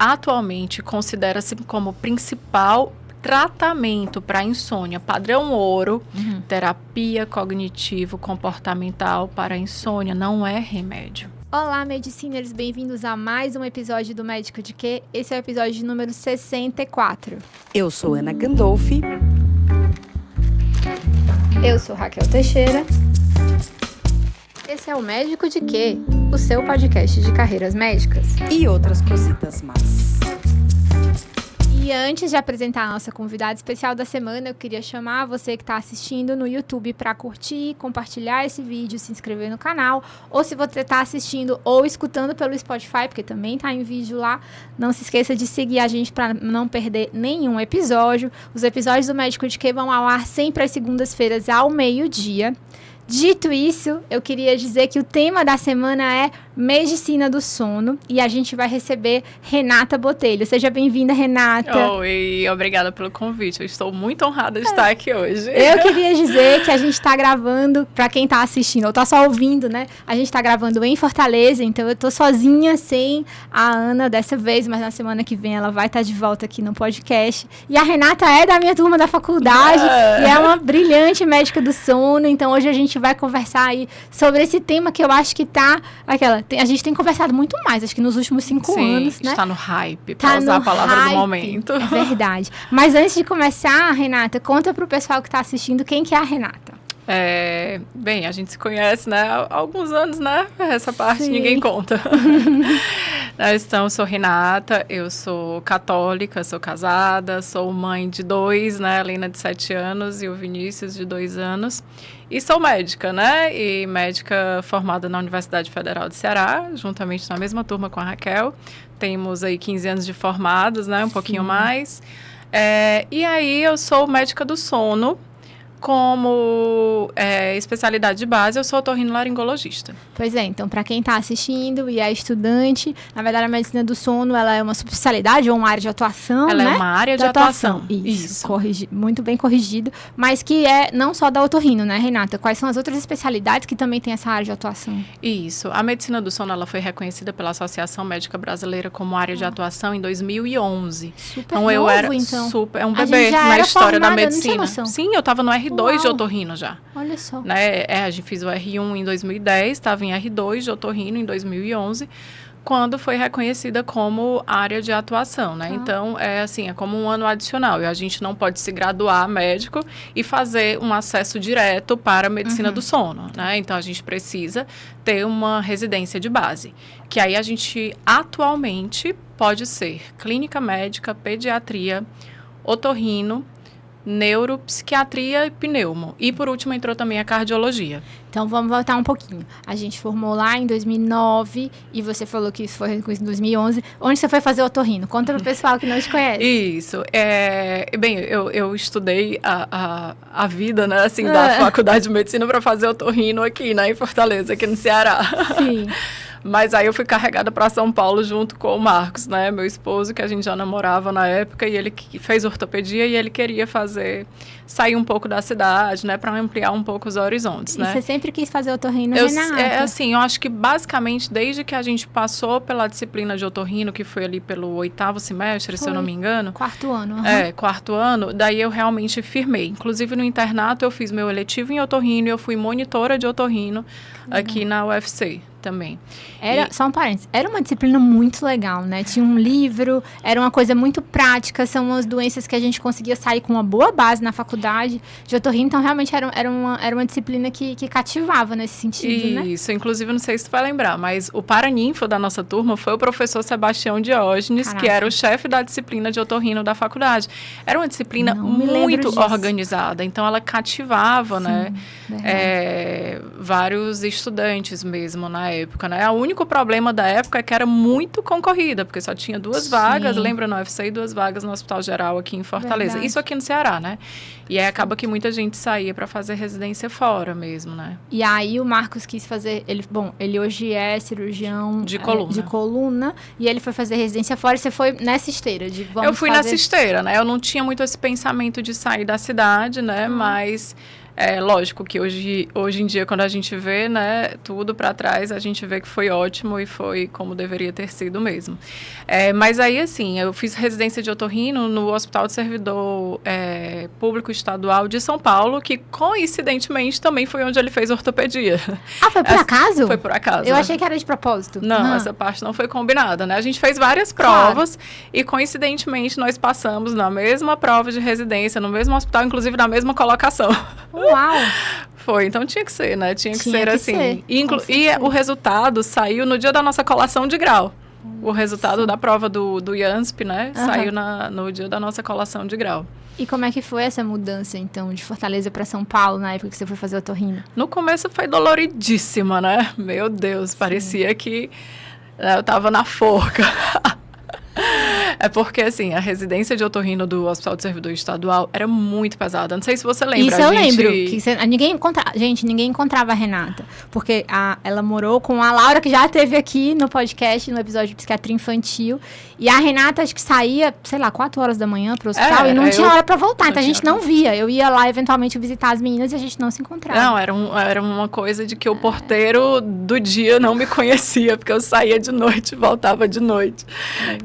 atualmente considera-se como principal tratamento para insônia, padrão ouro, terapia cognitivo-comportamental para insônia, não é remédio. Olá, Mediciners, bem-vindos a mais um episódio do Médico de Quê? Esse é o episódio número 64. Eu sou Ana Gandolfi. Eu sou Raquel Teixeira. Esse é o Médico de Quê? O seu podcast de carreiras médicas. E outras cositas más. E antes de apresentar a nossa convidada especial da semana, eu queria chamar você que está assistindo no YouTube para curtir, compartilhar esse vídeo, se inscrever no canal. Ou se você está assistindo ou escutando pelo Spotify, porque também está em vídeo lá, não se esqueça de seguir a gente para não perder nenhum episódio. Os episódios do Médico de Quê vão ao ar sempre às segundas-feiras ao meio-dia. Dito isso, eu queria dizer que o tema da semana é Medicina do Sono e a gente vai receber Renata Botelho. Seja bem-vinda, Renata. Oi, obrigada pelo convite. Eu estou muito honrada de estar aqui hoje. Eu queria dizer que a gente está gravando, para quem está assistindo ou está só ouvindo, né? A gente está gravando em Fortaleza, então eu estou sozinha, sem a Ana dessa vez, mas na semana que vem ela vai estar de volta aqui no podcast. E a Renata é da minha turma da faculdade e é uma brilhante médica do sono, então hoje a gente vai conversar aí sobre esse tema que eu acho que tá a gente tem conversado muito mais, acho que nos últimos 5 anos, né? Está no hype, para usar a palavra do momento. É verdade. Mas antes de começar, Renata, conta pro pessoal que está assistindo quem que é a Renata. Bem, a gente se conhece, né, há alguns anos, né? Essa parte ninguém conta. Então, eu sou Renata, eu sou católica, sou casada, sou mãe de 2, né? A Helena de 7 anos e o Vinícius de 2 anos. E sou médica, né? E médica formada na Universidade Federal de Ceará, juntamente na mesma turma com a Raquel. Temos aí 15 anos de formados, né? Um pouquinho mais. E aí, eu sou médica do sono. Como especialidade de base, eu sou otorrinolaringologista. Pois é, então, para quem está assistindo e é estudante, na verdade, a medicina do sono, ela é uma subespecialidade ou uma área de atuação, Ela né? é uma área de atuação. Isso. Muito bem corrigido, mas que é não só da otorrino, né, Renata? Quais são as outras especialidades que também tem essa área de atuação? Isso. A medicina do sono, ela foi reconhecida pela Associação Médica Brasileira como área de atuação em 2011. Super novo, então. É um bebê na história da medicina. Sim, eu estava no R2 de otorrino já. Olha só. Né? A gente fez o R1 em 2010, estava em R2 de otorrino em 2011, quando foi reconhecida como área de atuação, né? Então, é como um ano adicional. E a gente não pode se graduar médico e fazer um acesso direto para a medicina do sono, né? Então, a gente precisa ter uma residência de base. Que aí a gente, atualmente, pode ser clínica médica, pediatria, otorrino, neuropsiquiatria e pneumo. E, por último, entrou também a cardiologia. Então, vamos voltar um pouquinho. A gente formou lá em 2009 e você falou que isso foi reconhecido em 2011. Onde você foi fazer otorrino? Conta para o pessoal que não te conhece. Isso. Bem, eu estudei a vida, né, assim, da faculdade de medicina para fazer otorrino aqui, né, em Fortaleza, aqui no Ceará. Sim. Mas aí eu fui carregada para São Paulo junto com o Marcos, né, meu esposo, que a gente já namorava na época, e ele fez ortopedia e ele queria sair um pouco da cidade, né, para ampliar um pouco os horizontes, né. E você sempre quis fazer otorrino, Renata? Eu acho que basicamente desde que a gente passou pela disciplina de otorrino, que foi ali pelo 8º semestre, se eu não me engano. 4º ano. 4º ano, daí eu realmente firmei. Inclusive no internato eu fiz meu eletivo em otorrino e eu fui monitora de otorrino aqui na UFC. Também. Só um parênteses, era uma disciplina muito legal, né? Tinha um livro, era uma coisa muito prática, são umas doenças que a gente conseguia sair com uma boa base na faculdade de otorrino, então realmente era uma disciplina que cativava nesse sentido, né? Isso, inclusive não sei se tu vai lembrar, mas o paraninfo da nossa turma foi o professor Sebastião Diógenes, Caraca. que era o chefe da disciplina de otorrino da faculdade. Era uma disciplina muito organizada, então ela cativava, né? Vários estudantes mesmo na época, né? O único problema da época é que era muito concorrida, porque só tinha 2 vagas, lembra, no UFC, e 2 vagas no Hospital Geral aqui em Fortaleza. Verdade. Isso aqui no Ceará, né? E aí acaba que muita gente saía para fazer residência fora mesmo, né? E aí o Marcos quis fazer, ele hoje é cirurgião de coluna, e ele foi fazer residência fora, e você foi nessa esteira de Eu fui nessa esteira, né? Eu não tinha muito esse pensamento de sair da cidade, né? Mas Lógico que hoje em dia, quando a gente vê, né, tudo para trás, a gente vê que foi ótimo e foi como deveria ter sido mesmo. Mas aí, assim, eu fiz residência de otorrino no Hospital de Servidor Público Estadual de São Paulo, que coincidentemente também foi onde ele fez ortopedia. Ah, foi por acaso? Foi por acaso. Eu achei que era de propósito. Não, essa parte não foi combinada, né? A gente fez várias provas e coincidentemente nós passamos na mesma prova de residência, no mesmo hospital, inclusive na mesma colocação. Uau! Foi, então tinha que ser, né? Tinha que ser que assim. ser, E o resultado saiu no dia da nossa colação de grau. O resultado da prova do IANSP, né? Saiu no dia da nossa colação de grau. E como é que foi essa mudança, então, de Fortaleza para São Paulo, na época que você foi fazer otorrino? No começo foi doloridíssima, né? Meu Deus, parecia que eu tava na forca. É porque, assim, a residência de otorrino do Hospital de Servidor Estadual era muito pesada. Não sei se você lembra. Isso eu lembro. Que ninguém encontrava a Renata. Porque ela morou com a Laura, que já esteve aqui no podcast, no episódio de psiquiatria infantil. E a Renata, acho que saía, sei lá, 4 horas da manhã pro hospital e não tinha hora pra voltar. Então a gente não via. Eu ia lá, eventualmente, visitar as meninas e a gente não se encontrava. Não, era uma coisa de que o porteiro do dia não me conhecia, porque eu saía de noite e voltava de noite.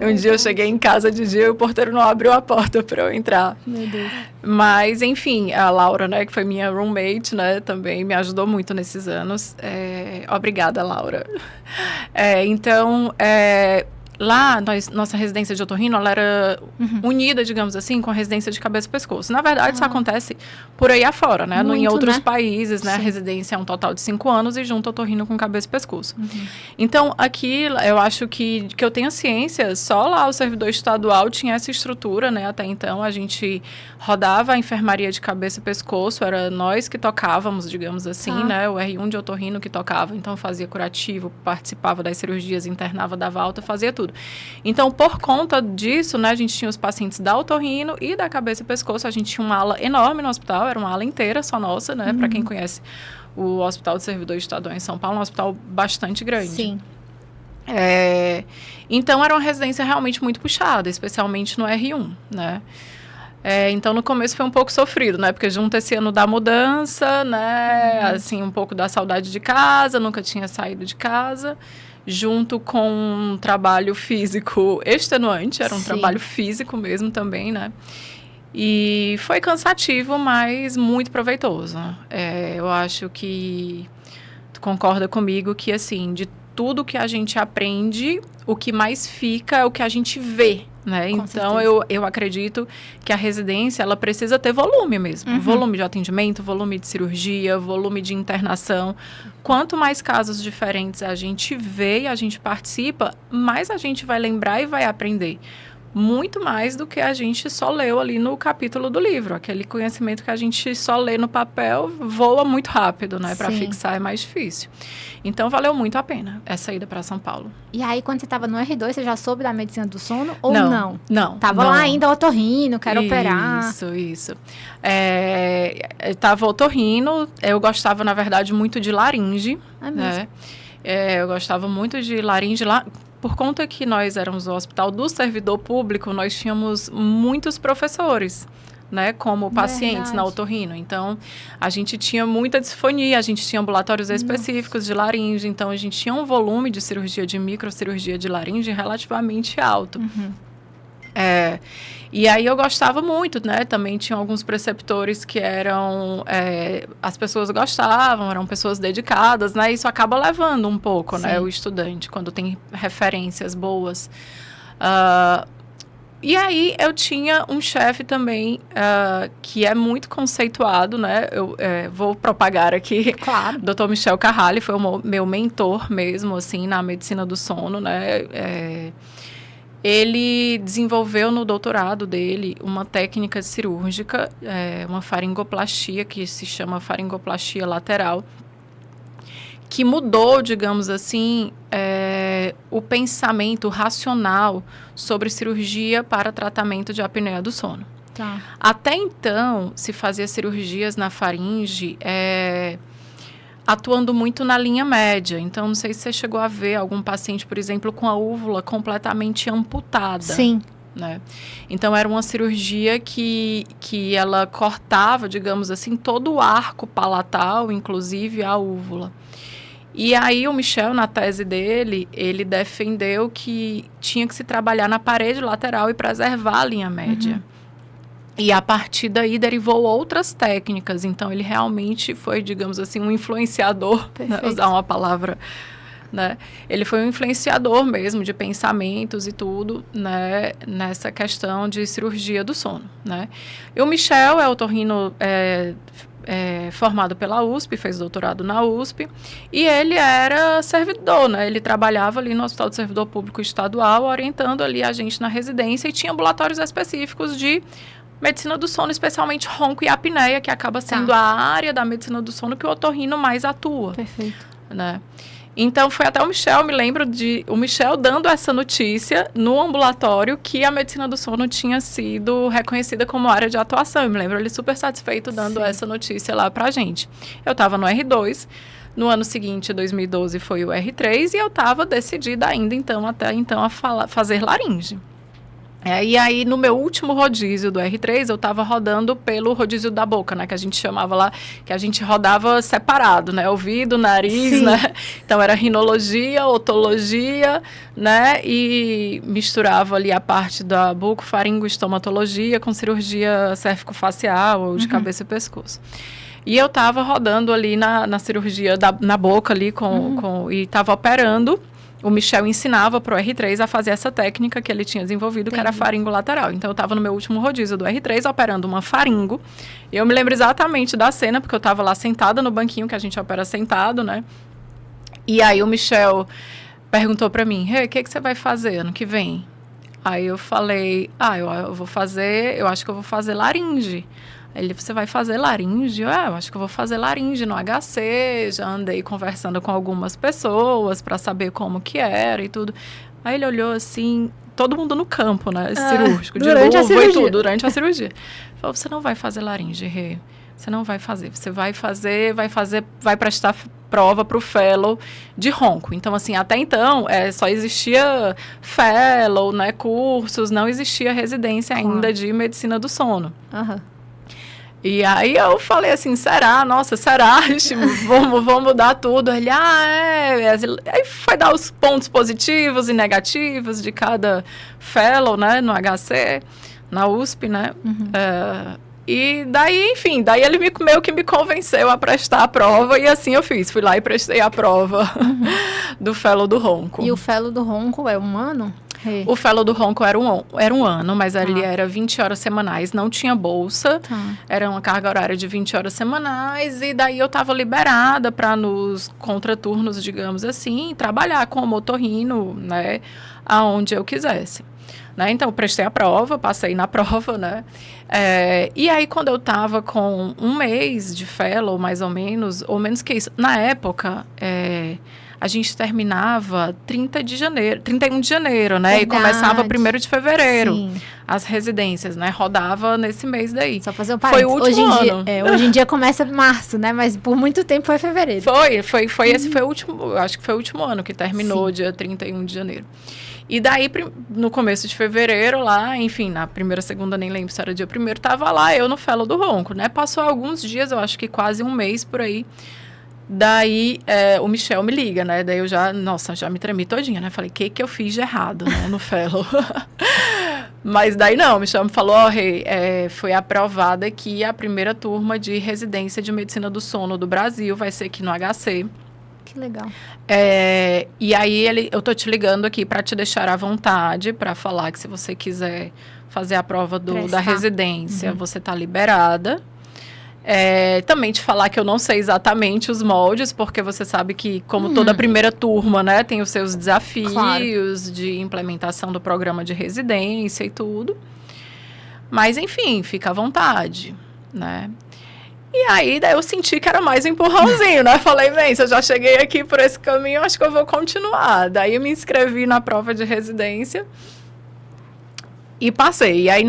Um dia eu cheguei em casa de dia e o porteiro não abriu a porta para eu entrar. Meu Deus. Mas, enfim, a Laura, né, que foi minha roommate, né, também me ajudou muito nesses anos. Obrigada, Laura. Então, lá, nossa residência de otorrino, ela era unida, digamos assim, com a residência de cabeça e pescoço. Na verdade, isso acontece por aí afora, né? Em outros países, né? Sim. A residência é um total de 5 anos e junta otorrino com cabeça e pescoço. Então, aqui, eu acho que eu tenho ciência, só lá o servidor estadual tinha essa estrutura, né? Até então, a gente rodava a enfermaria de cabeça e pescoço, era nós que tocávamos, digamos assim, né? O R1 de otorrino que tocava, então fazia curativo, participava das cirurgias, internava, dava alta, fazia tudo. Então, por conta disso, né, a gente tinha os pacientes da otorrino e da cabeça e pescoço. A gente tinha uma ala enorme no hospital, era uma ala inteira só nossa, né? Para quem conhece o Hospital de Servidor Estadual em São Paulo, um hospital bastante grande. Sim. Então, era uma residência realmente muito puxada, especialmente no R1, né? Então, no começo foi um pouco sofrido, né? Porque junto esse ano da mudança, né? Assim, um pouco da saudade de casa, nunca tinha saído de casa. Junto com um trabalho físico extenuante, era um trabalho físico mesmo também, né? E foi cansativo, mas muito proveitoso. Eu acho que tu concorda comigo que, assim, de tudo que a gente aprende, o que mais fica é o que a gente vê, né? Então, eu acredito que a residência, ela precisa ter volume mesmo. Volume de atendimento, volume de cirurgia, volume de internação. Quanto mais casos diferentes a gente vê e a gente participa, mais a gente vai lembrar e vai aprender. Muito mais do que a gente só leu ali no capítulo do livro. Aquele conhecimento que a gente só lê no papel voa muito rápido, né? Para fixar é mais difícil. Então, valeu muito a pena essa ida para São Paulo. E aí, quando você estava no R2, você já soube da medicina do sono ou não? Não. Tava lá ainda otorrino, quero operar. Isso. Tava otorrino, eu gostava, na verdade, muito de laringe. Né? Eu gostava muito de laringe lá. Por conta que nós éramos o hospital do servidor público, nós tínhamos muitos professores, né, como pacientes na otorrino. Então, a gente tinha muita disfonia, a gente tinha ambulatórios específicos de laringe, então a gente tinha um volume de cirurgia de microcirurgia de laringe relativamente alto. E aí eu gostava muito, né? Também tinha alguns preceptores que eram... as pessoas gostavam, eram pessoas dedicadas, né? Isso acaba levando um pouco, né? O estudante, quando tem referências boas. E aí eu tinha um chefe também que é muito conceituado, né? Eu vou propagar aqui. Claro. Dr. Michel Carralho foi o meu mentor mesmo, assim, na medicina do sono, né? Ele desenvolveu no doutorado dele uma técnica cirúrgica, uma faringoplastia, que se chama faringoplastia lateral, que mudou, digamos assim, o pensamento racional sobre cirurgia para tratamento de apneia do sono. Tá. Até então, se fazia cirurgias na faringe... atuando muito na linha média. Então, não sei se você chegou a ver algum paciente, por exemplo, com a úvula completamente amputada. Sim. né? Então, era uma cirurgia que ela cortava, digamos assim, todo o arco palatal, inclusive a úvula. E aí o Michel, na tese dele, ele defendeu que tinha que se trabalhar na parede lateral e preservar a linha média. E a partir daí derivou outras técnicas. Então, ele realmente foi, digamos assim, um influenciador, né? Usar uma palavra, né? Ele foi um influenciador mesmo de pensamentos e tudo, né? Nessa questão de cirurgia do sono, né? E o Michel é otorrino formado pela USP, fez doutorado na USP, e ele era servidor, né? Ele trabalhava ali no Hospital do Servidor Público Estadual, orientando ali a gente na residência, e tinha ambulatórios específicos de medicina do sono, especialmente ronco e apneia, que acaba sendo a área da medicina do sono que o otorrino mais atua. Perfeito. Né? Então, foi até o Michel, me lembro de o Michel dando essa notícia no ambulatório que a medicina do sono tinha sido reconhecida como área de atuação. Eu me lembro ele super satisfeito dando essa notícia lá pra gente. Eu estava no R2, no ano seguinte, 2012, foi o R3, e eu estava decidida ainda, então, até então, a fazer laringe. E aí, no meu último rodízio do R3, eu estava rodando pelo rodízio da boca, né? Que a gente chamava lá, que a gente rodava separado, né? Ouvido, nariz, né? Então, era rinologia, otologia, né? E misturava ali a parte da bucofaringoestomatologia com cirurgia cérvico-facial ou de cabeça e pescoço. E eu estava rodando ali na cirurgia na boca ali e estava operando. O Michel ensinava para o R3 a fazer essa técnica que ele tinha desenvolvido, que era faringo lateral. Então, eu estava no meu último rodízio do R3, operando uma faringo. E eu me lembro exatamente da cena, porque eu estava lá sentada no banquinho, que a gente opera sentado, né? E aí, o Michel perguntou para mim, o que você vai fazer ano que vem? Aí eu falei, eu acho que eu vou fazer laringe. Ele, você vai fazer laringe? Eu acho que eu vou fazer laringe no HC, já andei conversando com algumas pessoas para saber como que era e tudo. Aí ele olhou assim, todo mundo no campo, né, cirúrgico, de luva e tudo, durante a cirurgia. Falou, você não vai fazer laringe, Rê. Você não vai fazer, você vai prestar prova para o fellow de ronco. Então, assim, até então, só existia fellow, né, cursos, não existia residência ainda de medicina do sono. E aí eu falei assim, será? Vamos mudar tudo. Ele, Aí foi dar os pontos positivos e negativos de cada fellow, né, no HC, na USP, né? E daí, enfim, ele meio que me convenceu a prestar a prova, e assim eu fiz. Fui lá e prestei a prova do fellow do ronco. E o fellow do ronco é um ano? O fellow do ronco era um ano, mas ele era 20 horas semanais, não tinha bolsa, era uma carga horária de 20 horas semanais, e daí eu estava liberada para nos contraturnos, digamos assim, trabalhar como otorrino, né, aonde eu quisesse. Né? Então, eu prestei a prova, passei na prova, né? E aí, quando eu estava com um mês de fellow, mais ou menos que isso, na época, a gente terminava 31 de janeiro, né? Verdade. E começava 1º de fevereiro. Sim. As residências, né? Rodava nesse mês daí. Só fazer um parênteses. Foi o último ano. Hoje em dia começa em março, né? Mas por muito tempo foi fevereiro. Esse foi o último, acho que foi o último ano que terminou, dia 31 de janeiro. E daí, no começo de fevereiro, lá, enfim, na primeira, segunda, nem lembro se era dia 1º, tava lá eu no fellow do ronco, né? Passou alguns dias, eu acho que quase um mês por aí. Daí, o Michel me liga, né? Daí eu já me tremi todinha, né? Falei, o que eu fiz de errado, né? No fellow. Mas daí não, o Michel me falou, foi aprovada aqui a primeira turma de residência de medicina do sono do Brasil, vai ser aqui no HC. Que legal. E aí, eu tô te ligando aqui para te deixar à vontade, para falar que se você quiser fazer a prova da residência, você tá liberada. Também te falar que eu não sei exatamente os moldes, porque você sabe que, como toda primeira turma, né, tem os seus desafios de implementação do programa de residência e tudo. Mas, enfim, fica à vontade, né? E aí, daí eu senti que era mais um empurrãozinho, né? Falei, se eu já cheguei aqui por esse caminho, acho que eu vou continuar. Daí eu me inscrevi na prova de residência. E passei. E aí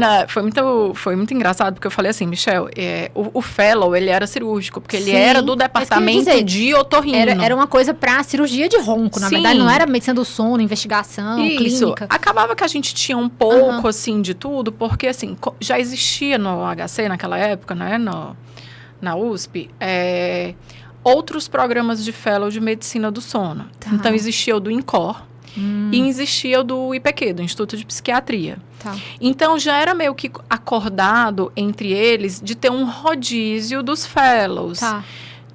foi muito engraçado, porque eu falei assim, Michel, o fellow, ele era cirúrgico, porque ele era do departamento de otorrino. Era uma coisa pra cirurgia de ronco, na verdade. Não era medicina do sono, investigação, clínica. Acabava que a gente tinha um pouco, assim, de tudo, porque, assim, já existia no HC naquela época, né, na USP, outros programas de fellow de medicina do sono. Tá. Então, existia o do INCOR e existia o do IPQ, do Instituto de Psiquiatria. Tá. Então, já era meio que acordado entre eles de ter um rodízio dos fellows. Tá.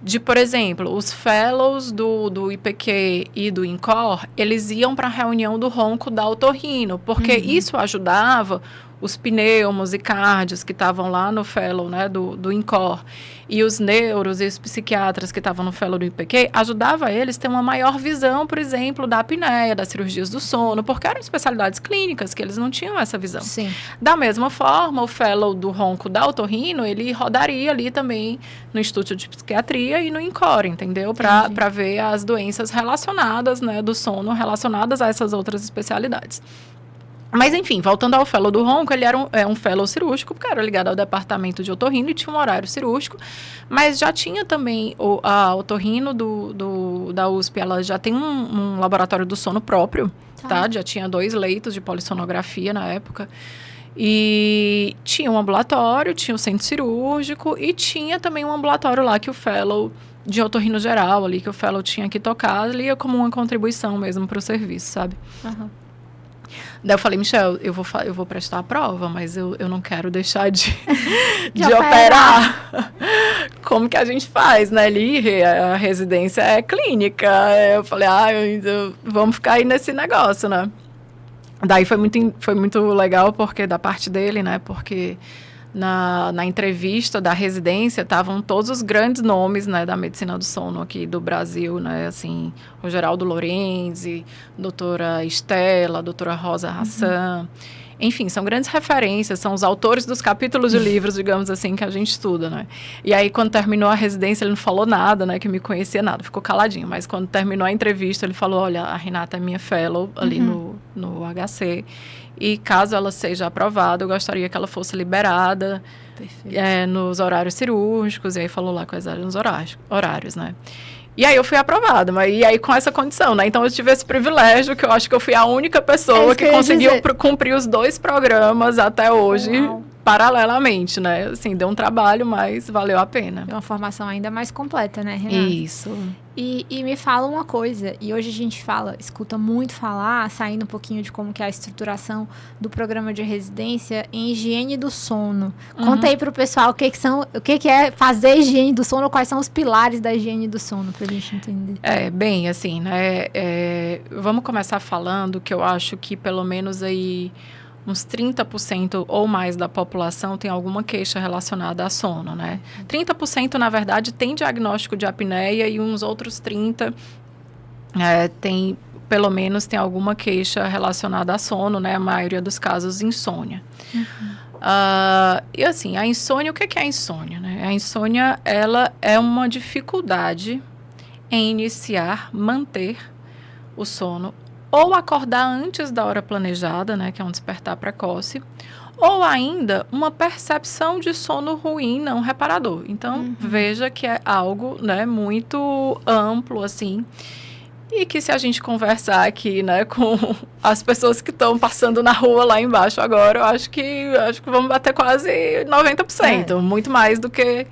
De, por exemplo, os fellows do IPQ e do INCOR, eles iam para a reunião do ronco da otorrino, porque isso ajudava os pneumos e cardios que estavam lá no fellow, né, do INCOR, e os neuros e os psiquiatras que estavam no fellow do IPQ, ajudava eles a ter uma maior visão, por exemplo, da apneia, das cirurgias do sono, porque eram especialidades clínicas que eles não tinham essa visão. Sim. Da mesma forma, o fellow do ronco da otorrino, ele rodaria ali também no Instituto de Psiquiatria e no INCOR, entendeu? Para ver as doenças relacionadas, né, do sono, relacionadas a essas outras especialidades. Mas, enfim, voltando ao fellow do ronco, ele era um fellow cirúrgico, porque era ligado ao departamento de otorrino e tinha um horário cirúrgico, mas já tinha também a otorrino da USP, ela já tem um laboratório do sono próprio, tá? Já tinha 2 leitos de polissonografia na época. E tinha um ambulatório, tinha um centro cirúrgico e tinha também um ambulatório lá que o fellow de otorrino geral ali, que o fellow tinha que tocar ali como uma contribuição mesmo para o serviço, sabe? Daí eu falei, Michel, eu vou prestar a prova, mas eu não quero deixar de operar. Como que a gente faz, né? Ali, a residência é clínica. Eu falei, vamos ficar aí nesse negócio, né? Daí foi muito legal, porque da parte dele, né? Porque na entrevista da residência estavam todos os grandes nomes, né, da medicina do sono aqui do Brasil, né, assim, o Geraldo Lorenzi, doutora Estela, doutora Rosa Hassan, enfim, são grandes referências, são os autores dos capítulos de livros, digamos assim, que a gente estuda, né. E aí, quando terminou a residência, ele não falou nada, né, que me conhecia nada, ficou caladinho, mas quando terminou a entrevista, ele falou, olha, a Renata é minha fellow ali no HC, e caso ela seja aprovada, eu gostaria que ela fosse liberada nos horários cirúrgicos. E aí falou lá quais eram os horários, né? E aí eu fui aprovada, e aí com essa condição, né? Então eu tive esse privilégio, que eu acho que eu fui a única pessoa que conseguiu cumprir os 2 programas até hoje, paralelamente, né? Assim, deu um trabalho, mas valeu a pena. É uma formação ainda mais completa, né, Renata? Isso. E me fala uma coisa, e hoje a gente escuta muito falar, saindo um pouquinho de como que é a estruturação do programa de residência em higiene do sono. Conta aí pro pessoal o que é fazer higiene do sono, quais são os pilares da higiene do sono, pra gente entender. Bem, assim, né, vamos começar falando que eu acho que pelo menos aí uns 30% ou mais da população tem alguma queixa relacionada a sono, né? 30%, na verdade, tem diagnóstico de apneia e uns outros 30% pelo menos, tem alguma queixa relacionada a sono, né? A maioria dos casos, insônia. E assim, a insônia, o que é a insônia, né? A insônia, ela é uma dificuldade em iniciar, manter o sono, ou acordar antes da hora planejada, né, que é um despertar precoce, ou ainda uma percepção de sono ruim não reparador. Então, veja que é algo, né, muito amplo, assim, e que se a gente conversar aqui, né, com as pessoas que estão passando na rua lá embaixo agora, eu acho que vamos bater quase 90%, muito mais do que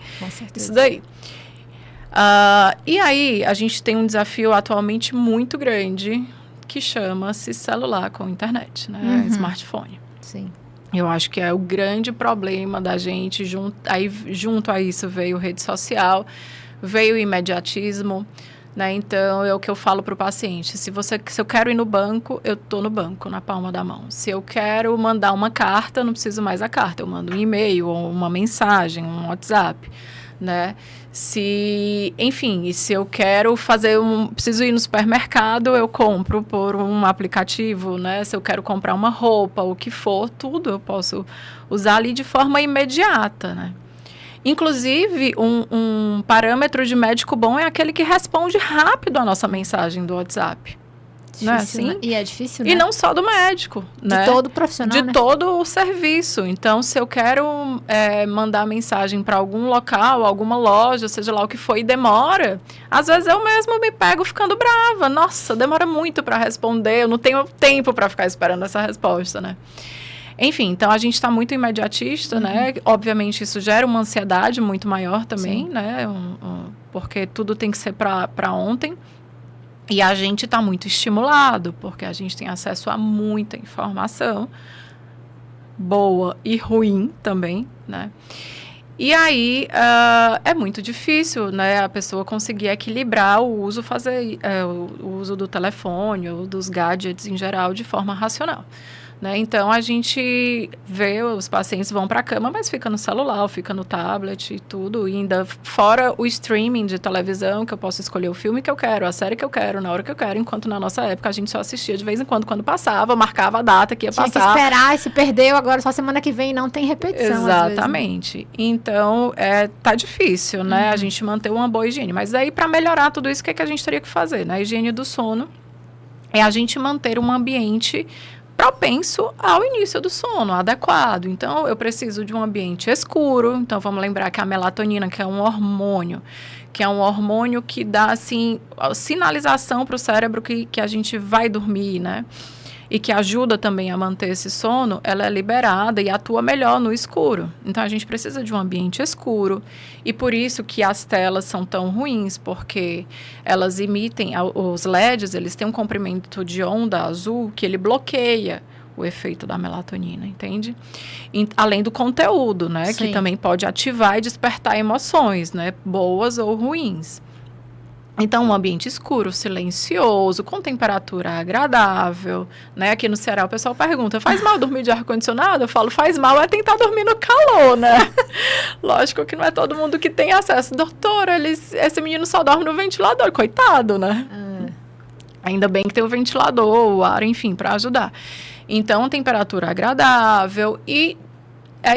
isso daí. E aí, a gente tem um desafio atualmente muito grande, que chama-se celular com internet, né? Smartphone. Sim. Eu acho que é o grande problema da gente. Junto a isso veio rede social, veio o imediatismo, né? Então, é o que eu falo para o paciente. Se eu quero ir no banco, eu estou no banco, na palma da mão. Se eu quero mandar uma carta, eu não preciso mais da carta. Eu mando um e-mail, ou uma mensagem, um WhatsApp, né? Se eu quero preciso ir no supermercado, eu compro por um aplicativo, né? Se eu quero comprar uma roupa, o que for, tudo eu posso usar ali de forma imediata, né? Inclusive, um parâmetro de médico bom é aquele que responde rápido a nossa mensagem do WhatsApp. Não é Difícil, assim? né? E é difícil, né? E não só do médico, né? De todo profissional, De né? todo o serviço. Então, se eu quero mandar mensagem para algum local, alguma loja, seja lá o que for, e demora, às vezes eu mesmo me pego ficando brava. Nossa, demora muito para responder, eu não tenho tempo para ficar esperando essa resposta, né? Enfim, então a gente está muito imediatista, né? Obviamente isso gera uma ansiedade muito maior também, né? Porque tudo tem que ser para ontem. E a gente está muito estimulado, porque a gente tem acesso a muita informação, boa e ruim também, né? E aí é muito difícil, né, a pessoa conseguir equilibrar o uso, o uso do telefone ou dos gadgets em geral de forma racional. Né? Então, a gente vê os pacientes vão para a cama, mas fica no celular, fica no tablet e tudo. E ainda fora o streaming de televisão, que eu posso escolher o filme que eu quero, a série que eu quero, na hora que eu quero. Enquanto na nossa época a gente só assistia de vez em quando passava, marcava a data que ia passar. Tinha que esperar, se perdeu, agora só semana que vem não tem repetição. Exatamente. Às vezes, né? Então, tá difícil, né? A gente manter uma boa higiene. Mas aí, para melhorar tudo isso, o que a gente teria que fazer? Na higiene do sono, é a gente manter um ambiente propenso ao início do sono, adequado. Então, eu preciso de um ambiente escuro. Então, vamos lembrar que a melatonina, que é um hormônio que dá, assim, a sinalização para o cérebro que a gente vai dormir, né? E que ajuda também a manter esse sono, ela é liberada e atua melhor no escuro. Então, a gente precisa de um ambiente escuro. E por isso que as telas são tão ruins, porque elas emitem, os LEDs, eles têm um comprimento de onda azul que ele bloqueia o efeito da melatonina, entende? Além do conteúdo, né? Sim. Que também pode ativar e despertar emoções, né? Boas ou ruins. Então, um ambiente escuro, silencioso, com temperatura agradável, né? Aqui no Ceará o pessoal pergunta, faz mal dormir de ar-condicionado? Eu falo, faz mal é tentar dormir no calor, né? Lógico que não é todo mundo que tem acesso. Doutora, esse menino só dorme no ventilador, coitado, né? Ainda bem que tem o ventilador, o ar, enfim, para ajudar. Então, temperatura agradável e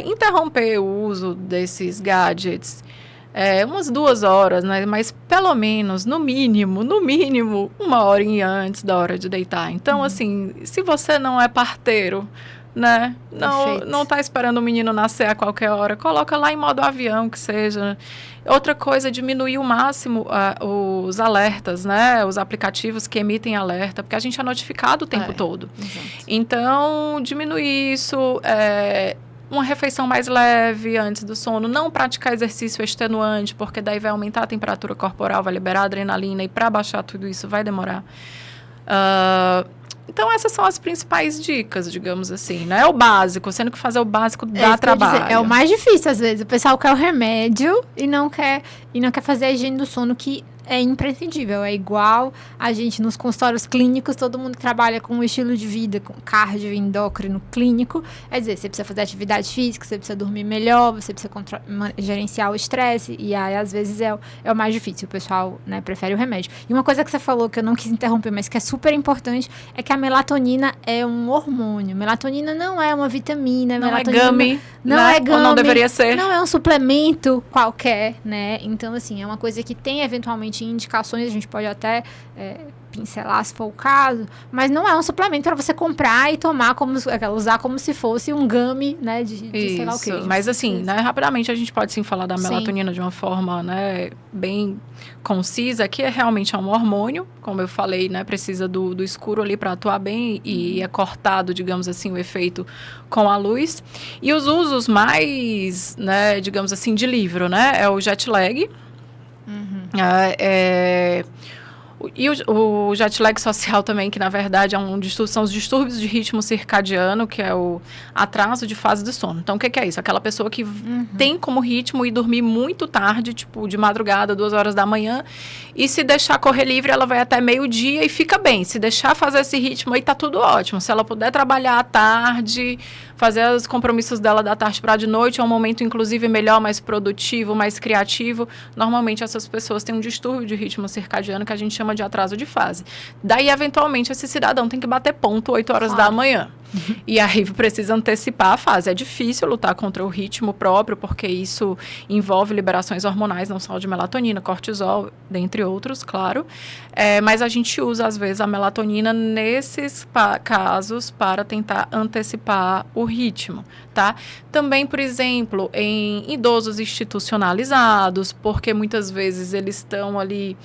interromper o uso desses gadgets umas 2 horas, né? Mas pelo menos, no mínimo, 1 horinha antes da hora de deitar. Então, assim, se você não é parteiro, né? Não tá esperando o menino nascer a qualquer hora, coloca lá em modo avião, que seja. Outra coisa, diminuir o máximo os alertas, né? Os aplicativos que emitem alerta, porque a gente é notificado o tempo todo. Exato. Então, diminuir isso, uma refeição mais leve antes do sono, não praticar exercício extenuante, porque daí vai aumentar a temperatura corporal, vai liberar adrenalina, e para baixar tudo isso vai demorar. Então, essas são as principais dicas, digamos assim, né? É o básico, sendo que fazer o básico dá trabalho. É o mais difícil, às vezes. O pessoal quer o remédio e não quer fazer a higiene do sono, que é imprescindível. É igual a gente nos consultórios clínicos, todo mundo que trabalha com um estilo de vida, com cardio, endócrino, clínico. É dizer, você precisa fazer atividade física, você precisa dormir melhor, você precisa gerenciar o estresse. E aí, às vezes, é o mais difícil. O pessoal, né, prefere o remédio. E uma coisa que você falou, que eu não quis interromper, mas que é super importante, é que a melatonina é um hormônio. Melatonina não é uma vitamina. Não é gummy, não né? é gummy. Ou não deveria ser. Não é um suplemento qualquer, né? Então, assim, é uma coisa que tem, eventualmente, indicações, a gente pode até pincelar se for o caso, mas não é um suplemento para você comprar e tomar, usar como se fosse um gummy, né, de sei lá o quê. Mas assim, né, rapidamente a gente pode sim falar da melatonina de uma forma, né, bem concisa, que realmente é um hormônio, como eu falei, né, precisa do escuro ali para atuar bem e é cortado, digamos assim, o efeito com a luz. E os usos mais, né, digamos assim, de livro, né, é o jet lag. E o jet lag social também, que na verdade são os distúrbios de ritmo circadiano, que é o atraso de fase do sono. Então, o que é isso? Aquela pessoa que tem como ritmo ir dormir muito tarde, tipo de madrugada, 2 horas da manhã, e se deixar correr livre, ela vai até meio-dia e fica bem. Se deixar fazer esse ritmo aí, tá tudo ótimo. Se ela puder trabalhar à tarde, fazer os compromissos dela da tarde para de noite, é um momento, inclusive, melhor, mais produtivo, mais criativo. Normalmente, essas pessoas têm um distúrbio de ritmo circadiano que a gente chama de atraso de fase. Daí, eventualmente, esse cidadão tem que bater ponto 8 horas da manhã. E aí precisa antecipar a fase. É difícil lutar contra o ritmo próprio, porque isso envolve liberações hormonais, não só de melatonina, cortisol, dentre outros, claro. Mas a gente usa, às vezes, a melatonina nesses casos para tentar antecipar o ritmo, tá? Também, por exemplo, em idosos institucionalizados, porque muitas vezes eles estão ali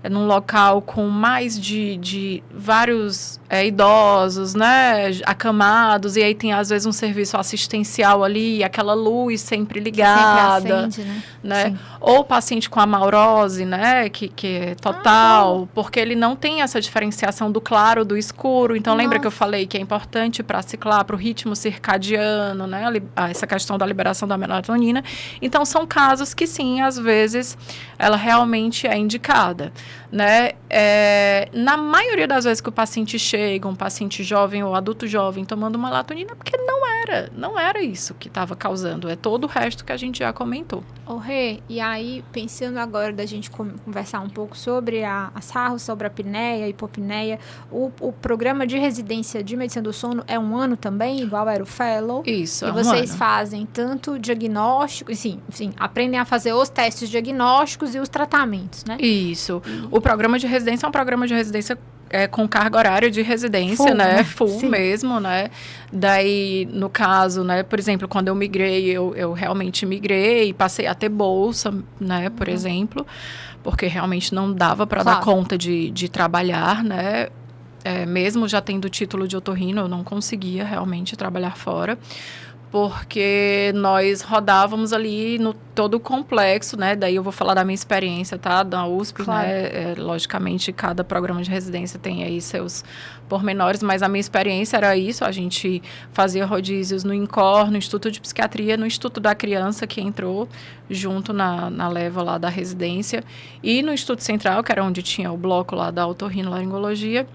num local com mais de vários idosos, né, acamados, e aí tem às vezes um serviço assistencial ali, aquela luz sempre ligada, sempre acende, né? Ou paciente com amaurose, né, que é total, porque ele não tem essa diferenciação do claro do escuro. Então, lembra que eu falei que é importante para ciclar, para o ritmo circadiano, né, essa questão da liberação da melatonina. Então, são casos que sim, às vezes, ela realmente é indicada, né? Na maioria das vezes que o paciente chega, um paciente jovem ou adulto jovem tomando melatonina, porque não era isso que estava causando, é todo o resto que a gente já comentou. Rê, e aí, pensando agora da gente conversar um pouco sobre a sarro, sobre a apneia, hipopneia, o programa de residência de medicina do sono é 1 ano também, igual era o Fellow? Isso, e vocês fazem tanto diagnóstico, sim, aprendem a fazer os testes diagnósticos e os tratamentos, né? Isso. O programa de residência é um programa de residência com carga horária de residência, full, né? Full mesmo, né? Daí, no caso, né? Por exemplo, quando eu migrei, eu realmente migrei, passei a ter bolsa, né? Por exemplo, porque realmente não dava para dar conta de trabalhar, né? Mesmo já tendo título de otorrino, eu não conseguia realmente trabalhar fora, porque nós rodávamos ali no todo o complexo, né? Daí eu vou falar da minha experiência, tá? Da USP, né? Logicamente, cada programa de residência tem aí seus pormenores, mas a minha experiência era isso, a gente fazia rodízios no INCOR, no Instituto de Psiquiatria, no Instituto da Criança, que entrou junto na leva lá da residência, e no Instituto Central, que era onde tinha o bloco lá da otorrinolaringologia.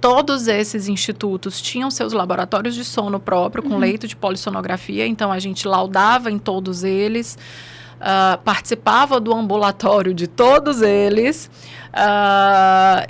Todos esses institutos tinham seus laboratórios de sono próprio, com leito de polissonografia, então a gente laudava em todos eles, participava do ambulatório de todos eles.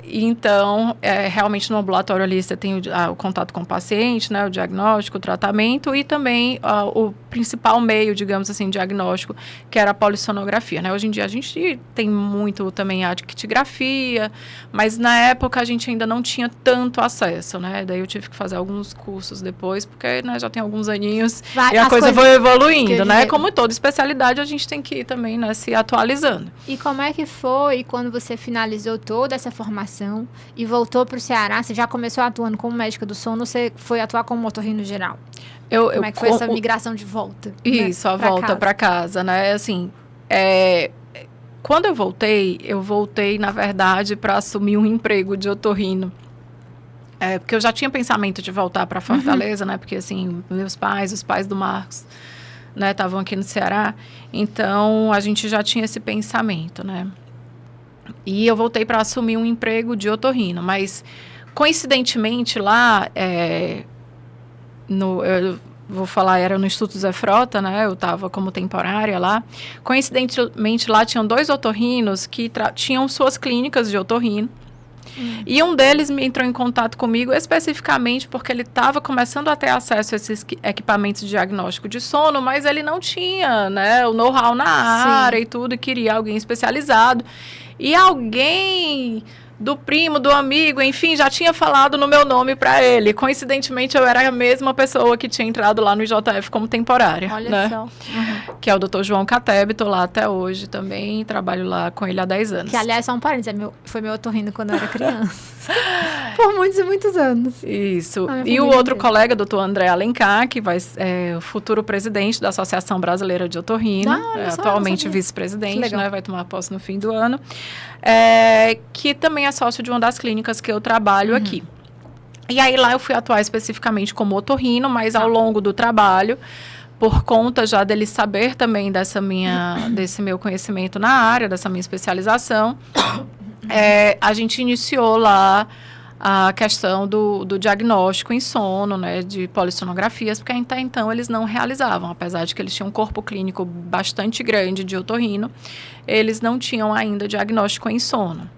Então, realmente no ambulatório ali você tem o contato com o paciente, né, o diagnóstico, o tratamento e também o principal meio, digamos assim, diagnóstico, que era a polissonografia, né? Hoje em dia a gente tem muito também a actigrafia, mas na época a gente ainda não tinha tanto acesso, né? Daí eu tive que fazer alguns cursos depois, porque, né, já tem alguns aninhos e a coisa foi evoluindo, né? Como toda especialidade, a gente tem que ir também, né, se atualizando. E como é que foi quando você finalizou toda essa formação e voltou para o Ceará? Você já começou atuando como médica do sono, você foi atuar como otorrino geral? Como é que foi essa migração de volta? Isso, né, a volta para casa, né? Assim, quando eu voltei, na verdade, para assumir um emprego de otorrino. Porque eu já tinha pensamento de voltar para Fortaleza, né? Porque, assim, os pais do Marcos, né, estavam aqui no Ceará. Então, a gente já tinha esse pensamento, né? E eu voltei para assumir um emprego de otorrino, mas coincidentemente lá, eu vou falar, era no Instituto Zé Frota, né? Eu estava como temporária lá. Coincidentemente lá tinham 2 otorrinos que tinham suas clínicas de otorrino. E um deles me entrou em contato comigo especificamente porque ele estava começando a ter acesso a esses equipamentos de diagnóstico de sono, mas ele não tinha, né, o know-how na área e tudo, e queria alguém especializado. E alguém do primo, do amigo, enfim, já tinha falado no meu nome para ele. Coincidentemente, eu era a mesma pessoa que tinha entrado lá no IJF como temporária. Olha né? só. Que é o Dr. João Cateb, estou lá até hoje também, trabalho lá com ele há 10 anos. Que, aliás, só um parênteses, foi meu otorrino quando eu era criança. Por muitos e muitos anos. Isso. E o outro colega, Dr. André Alencar, que o futuro presidente da Associação Brasileira de Otorrino, atualmente vice-presidente, né, vai tomar posse no fim do ano, que também é sócio de uma das clínicas que eu trabalho aqui. E aí lá eu fui atuar especificamente como otorrino, mas ao longo do trabalho, por conta já dele saber também desse meu conhecimento na área, dessa minha especialização, a gente iniciou lá a questão do diagnóstico em sono, né, de polissonografias, porque até então eles não realizavam, apesar de que eles tinham um corpo clínico bastante grande de otorrino, eles não tinham ainda diagnóstico em sono.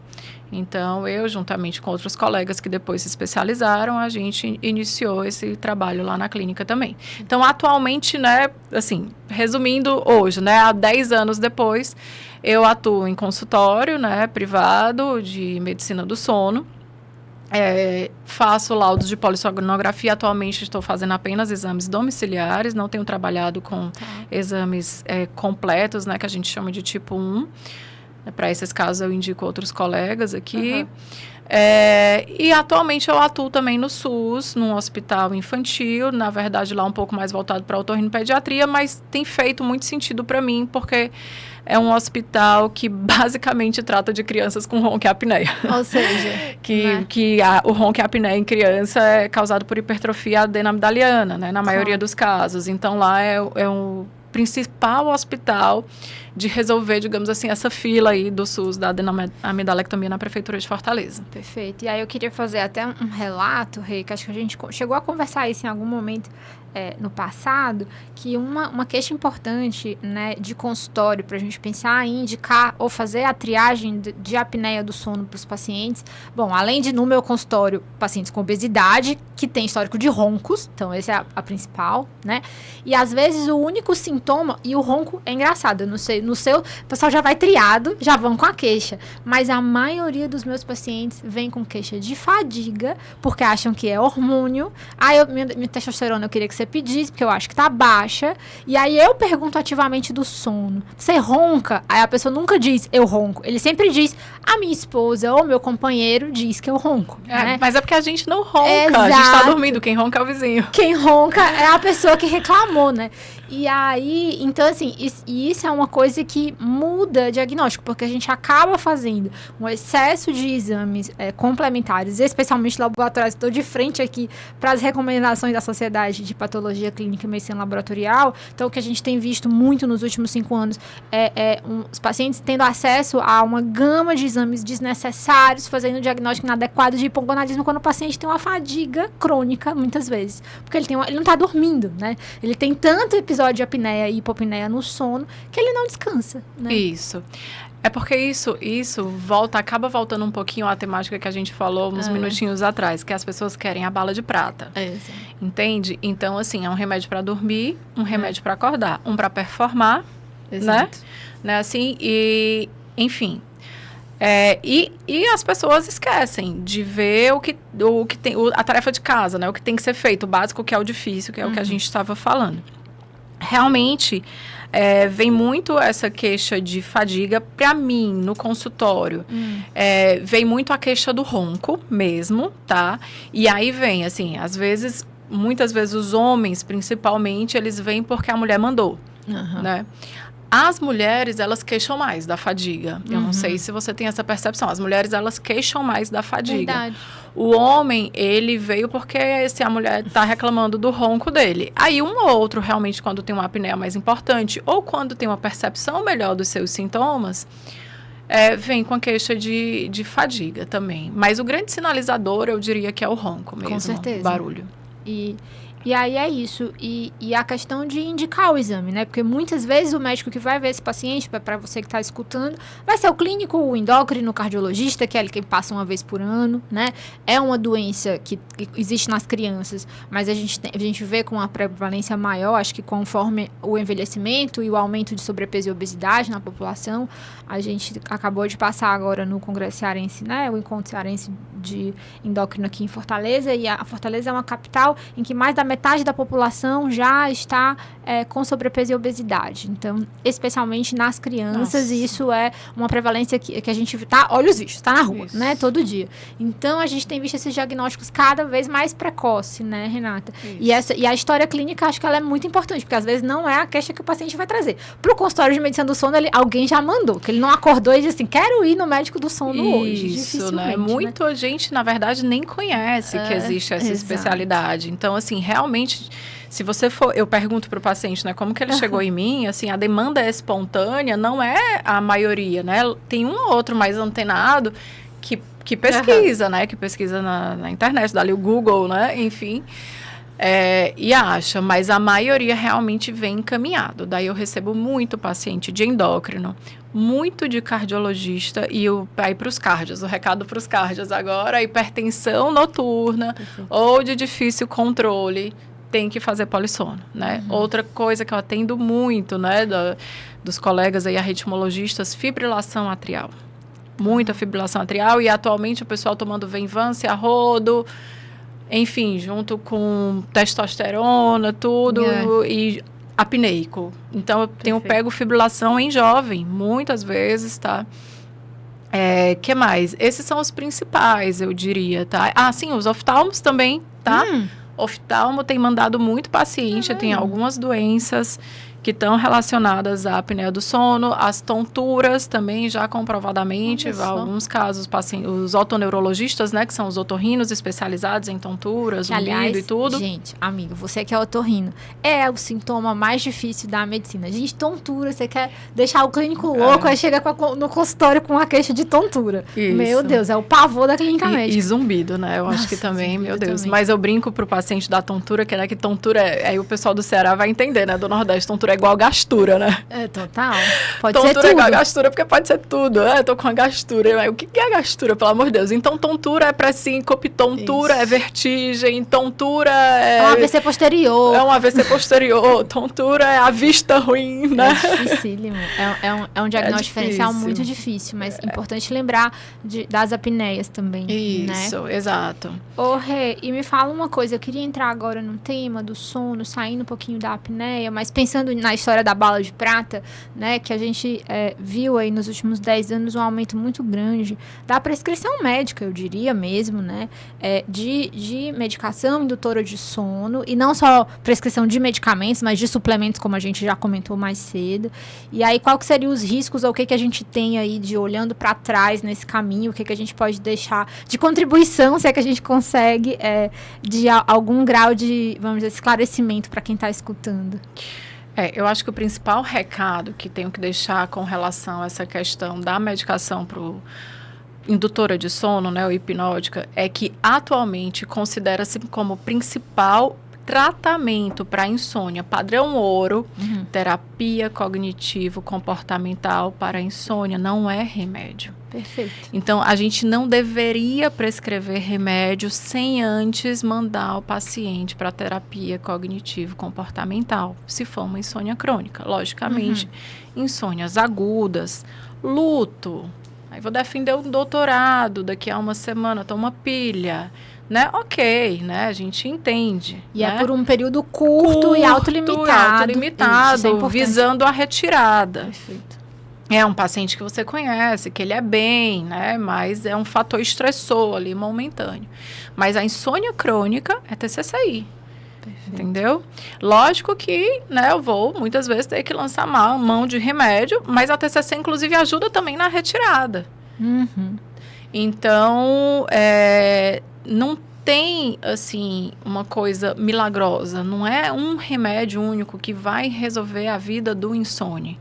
Então, eu, juntamente com outros colegas que depois se especializaram, a gente iniciou esse trabalho lá na clínica também. Então, atualmente, né, assim, resumindo hoje, né, há 10 anos depois, eu atuo em consultório, né, privado de medicina do sono. Faço laudos de polissonografia. Atualmente estou fazendo apenas exames domiciliares, não tenho trabalhado com exames completos, né, que a gente chama de tipo 1. Para esses casos, eu indico outros colegas aqui. E atualmente eu atuo também no SUS, num hospital infantil, na verdade lá um pouco mais voltado para otorrinopediatria, mas tem feito muito sentido para mim, porque é um hospital que basicamente trata de crianças com ronco e apneia. Ou seja, o ronco e apneia em criança é causado por hipertrofia adenamidaliana, né, na maioria dos casos. Então lá é um principal hospital de resolver, digamos assim, essa fila aí do SUS da adenamamidalectomia na Prefeitura de Fortaleza. Perfeito. E aí eu queria fazer até um relato, Rei, que acho que a gente chegou a conversar isso em algum momento no passado, que uma queixa importante, né, de consultório para a gente pensar em indicar ou fazer a triagem de apneia do sono para os pacientes. Bom, além de no meu consultório, pacientes com obesidade, que tem histórico de roncos, então essa é a principal, né? E às vezes o único sintoma, e o ronco é engraçado, eu não sei, no seu, o pessoal já vai triado, já vão com a queixa, mas a maioria dos meus pacientes vem com queixa de fadiga, porque acham que é hormônio. Minha testosterona eu queria que você pedisse, porque eu acho que tá baixa. E aí eu pergunto ativamente do sono. Você ronca? Aí a pessoa nunca diz, eu ronco. Ele sempre diz, a minha esposa ou meu companheiro diz que eu ronco. Né? Mas é porque a gente não ronca. Exato. A gente tá dormindo. Quem ronca é o vizinho. Quem ronca é a pessoa que reclamou, né? E aí, então assim, isso é uma coisa que muda o diagnóstico, porque a gente acaba fazendo um excesso de exames complementares, especialmente laboratoriais. Estou de frente aqui para as recomendações da Sociedade de Patologia Clínica e Medicina Laboratorial. Então, o que a gente tem visto muito nos últimos 5 anos os pacientes tendo acesso a uma gama de exames desnecessários, fazendo um diagnóstico inadequado de hipogonadismo, quando o paciente tem uma fadiga crônica, muitas vezes. Porque ele não está dormindo, né? Ele tem tanto episódio de apneia e hipopneia no sono que ele não descansa, né? Isso. É porque isso acaba voltando um pouquinho à temática que a gente falou uns minutinhos atrás, que as pessoas querem a bala de prata. Entende? Então, assim, é um remédio para dormir, um remédio para acordar, um para performar, né? Assim, e, enfim. E as pessoas esquecem de ver o que tem, a tarefa de casa, né? O que tem que ser feito, o básico, que é o difícil, que é o que a gente estava falando. Realmente, vem muito essa queixa de fadiga para mim, no consultório. Vem muito a queixa do ronco mesmo, tá? E aí vem, assim, muitas vezes os homens, principalmente, eles vêm porque a mulher mandou, né? As mulheres, elas queixam mais da fadiga. Eu não sei se você tem essa percepção. As mulheres, elas queixam mais da fadiga. Verdade. O homem, ele veio porque se a mulher está reclamando do ronco dele. Aí, um ou outro, realmente, quando tem uma apneia mais importante, ou quando tem uma percepção melhor dos seus sintomas, vem com a queixa de fadiga também. Mas o grande sinalizador, eu diria que é o ronco mesmo. Com certeza. O barulho. E aí é isso. E a questão de indicar o exame, né? Porque muitas vezes o médico que vai ver esse paciente, para você que está escutando, vai ser o clínico, o endócrino, o cardiologista, que é ele quem passa uma vez por ano, né? É uma doença que existe nas crianças, mas a gente vê com uma prevalência maior, acho que conforme o envelhecimento e o aumento de sobrepeso e obesidade na população. A gente acabou de passar agora no Congresso Cearense, né? O Encontro Cearense de Endócrino aqui em Fortaleza, e a Fortaleza é uma capital em que mais da metade da população já está com sobrepeso e obesidade. Então, especialmente nas crianças, e isso é uma prevalência que a gente tá, olha os vistos, tá na rua, né? Todo dia. Então, a gente tem visto esses diagnósticos cada vez mais precoce, né, Renata? E a história clínica, acho que ela é muito importante, porque às vezes não é a queixa que o paciente vai trazer. Para o consultório de medicina do sono, alguém já mandou, que ele não acordou e disse assim, quero ir no médico do sono hoje. Isso, né? Muita gente, na verdade, nem conhece que existe essa especialidade. Então, assim, realmente, se você for... Eu pergunto para o paciente, né? Como que ele chegou em mim? Assim, a demanda espontânea não é a maioria, né? Tem um ou outro mais antenado que pesquisa, né? Que pesquisa na internet, dá ali o Google, né? Enfim... E acha, mas a maioria realmente vem encaminhado. Daí eu recebo muito paciente de endócrino, muito de cardiologista e aí para os cardios, o recado para os cardios agora, hipertensão noturna ou de difícil controle, tem que fazer polissono, né? Outra coisa que eu atendo muito, né, dos colegas aí arritmologistas, fibrilação atrial. Muita fibrilação atrial e atualmente o pessoal tomando Venvance a rodo, enfim, junto com testosterona, tudo, e apneico. Então, eu pego fibrilação em jovem, muitas vezes, tá? Que mais? Esses são os principais, eu diria, tá? Sim, os oftalmos também, tá? Oftalmo tem mandado muito paciente, tem algumas doenças que estão relacionadas à apneia do sono, as tonturas também já comprovadamente, alguns casos, os otoneurologistas, né, que são os otorrinos especializados em tonturas, zumbido e tudo. Gente, amigo, você que é otorrino, é o sintoma mais difícil da medicina. Gente, tontura, você quer deixar o clínico louco, aí chega no consultório com uma queixa de tontura. Isso. Meu Deus, é o pavor da clínica médica. E zumbido, né, eu acho que também, meu Deus. Também. Mas eu brinco pro paciente da tontura, que tontura aí o pessoal do Ceará vai entender, né, do Nordeste, tontura é igual gastura, né? Total. Pode ser tudo. Tontura é igual gastura, porque pode ser tudo. Eu tô com a gastura. O que é gastura, pelo amor de Deus? Então, tontura é pré-síncope, tontura é vertigem, tontura é... um AVC posterior. É um AVC posterior. Tontura é a vista ruim, né? É dificílimo. É um diagnóstico diferencial muito difícil, mas é importante lembrar das apneias também. Isso, né? Exato. Rê, e me fala uma coisa, eu queria entrar agora no tema do sono, saindo um pouquinho da apneia, mas pensando na história da bala de prata, né, que a gente viu aí nos últimos 10 anos um aumento muito grande da prescrição médica, eu diria mesmo, né, de medicação indutora de sono, e não só prescrição de medicamentos, mas de suplementos, como a gente já comentou mais cedo. E aí, qual que seriam os riscos, ou o que a gente tem aí de olhando para trás nesse caminho, o que a gente pode deixar de contribuição, se é que a gente consegue, de algum grau de, vamos dizer, esclarecimento para quem está escutando? Eu acho que o principal recado que tenho que deixar com relação a essa questão da medicação indutora de sono, né, ou hipnótica, é que atualmente considera-se como principal tratamento para insônia, padrão ouro, terapia cognitivo-comportamental para insônia, não é remédio. Perfeito. Então, a gente não deveria prescrever remédio sem antes mandar o paciente para terapia cognitivo-comportamental, se for uma insônia crônica. Logicamente, insônias agudas, luto. Aí vou defender um doutorado, daqui a uma semana tomo uma pilha, né? Ok, né? A gente entende. E né? É por um período curto e autolimitado. Isso, visando a retirada. Perfeito. É um paciente que você conhece, que ele é bem, né? Mas é um fator estressor ali, momentâneo. Mas a insônia crônica é TCCI. Perfeito. Entendeu? Lógico que, né, eu vou muitas vezes ter que lançar mão de remédio, mas a TCC, inclusive, ajuda também na retirada. Então, não tem, assim, uma coisa milagrosa. Não é um remédio único que vai resolver a vida do insônia.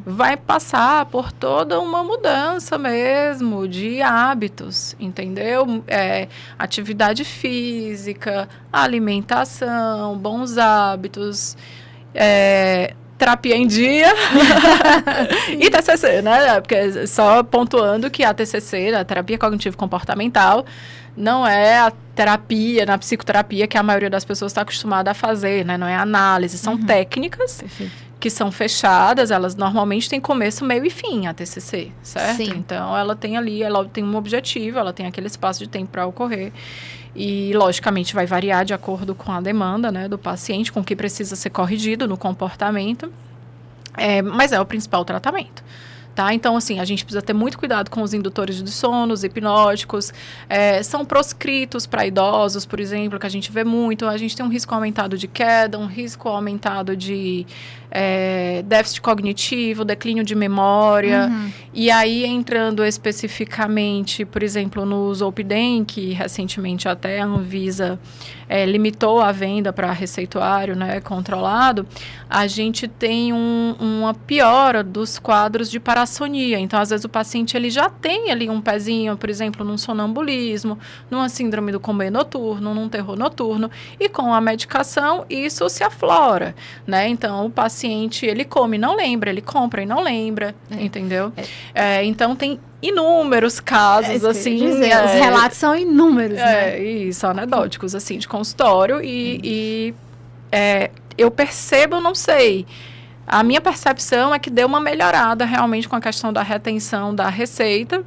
Vai passar por toda uma mudança mesmo de hábitos, entendeu? Atividade física, alimentação, bons hábitos, terapia em dia e TCC, né? Porque só pontuando que a TCC, a terapia cognitivo-comportamental, não é a terapia, na psicoterapia, que a maioria das pessoas está acostumada a fazer, né? Não é análise, são técnicas que são fechadas, elas normalmente têm começo, meio e fim, a TCC, certo? Sim. Então, ela tem um objetivo, ela tem aquele espaço de tempo para ocorrer. E, logicamente, vai variar de acordo com a demanda, né, do paciente, com o que precisa ser corrigido no comportamento. Mas é o principal tratamento. Tá? Então, assim, a gente precisa ter muito cuidado com os indutores de sono, os hipnóticos. São proscritos para idosos, por exemplo, que a gente vê muito. A gente tem um risco aumentado de queda, um risco aumentado de déficit cognitivo, declínio de memória. E aí, entrando especificamente, por exemplo, no Zolpidem, que recentemente até a Anvisa limitou a venda para receituário, né, controlado, a gente tem uma piora dos quadros de parassonia. Então, às vezes, o paciente ele já tem ali um pezinho, por exemplo, num sonambulismo, numa síndrome do comer noturno, num terror noturno, e com a medicação isso se aflora, né? Então, o paciente, ele come e não lembra, ele compra e não lembra, entendeu? Então, tem inúmeros casos, assim... os relatos são inúmeros, né? Isso, anedóticos, assim, de consultório. Eu percebo, não sei... A minha percepção é que deu uma melhorada realmente com a questão da retenção da receita.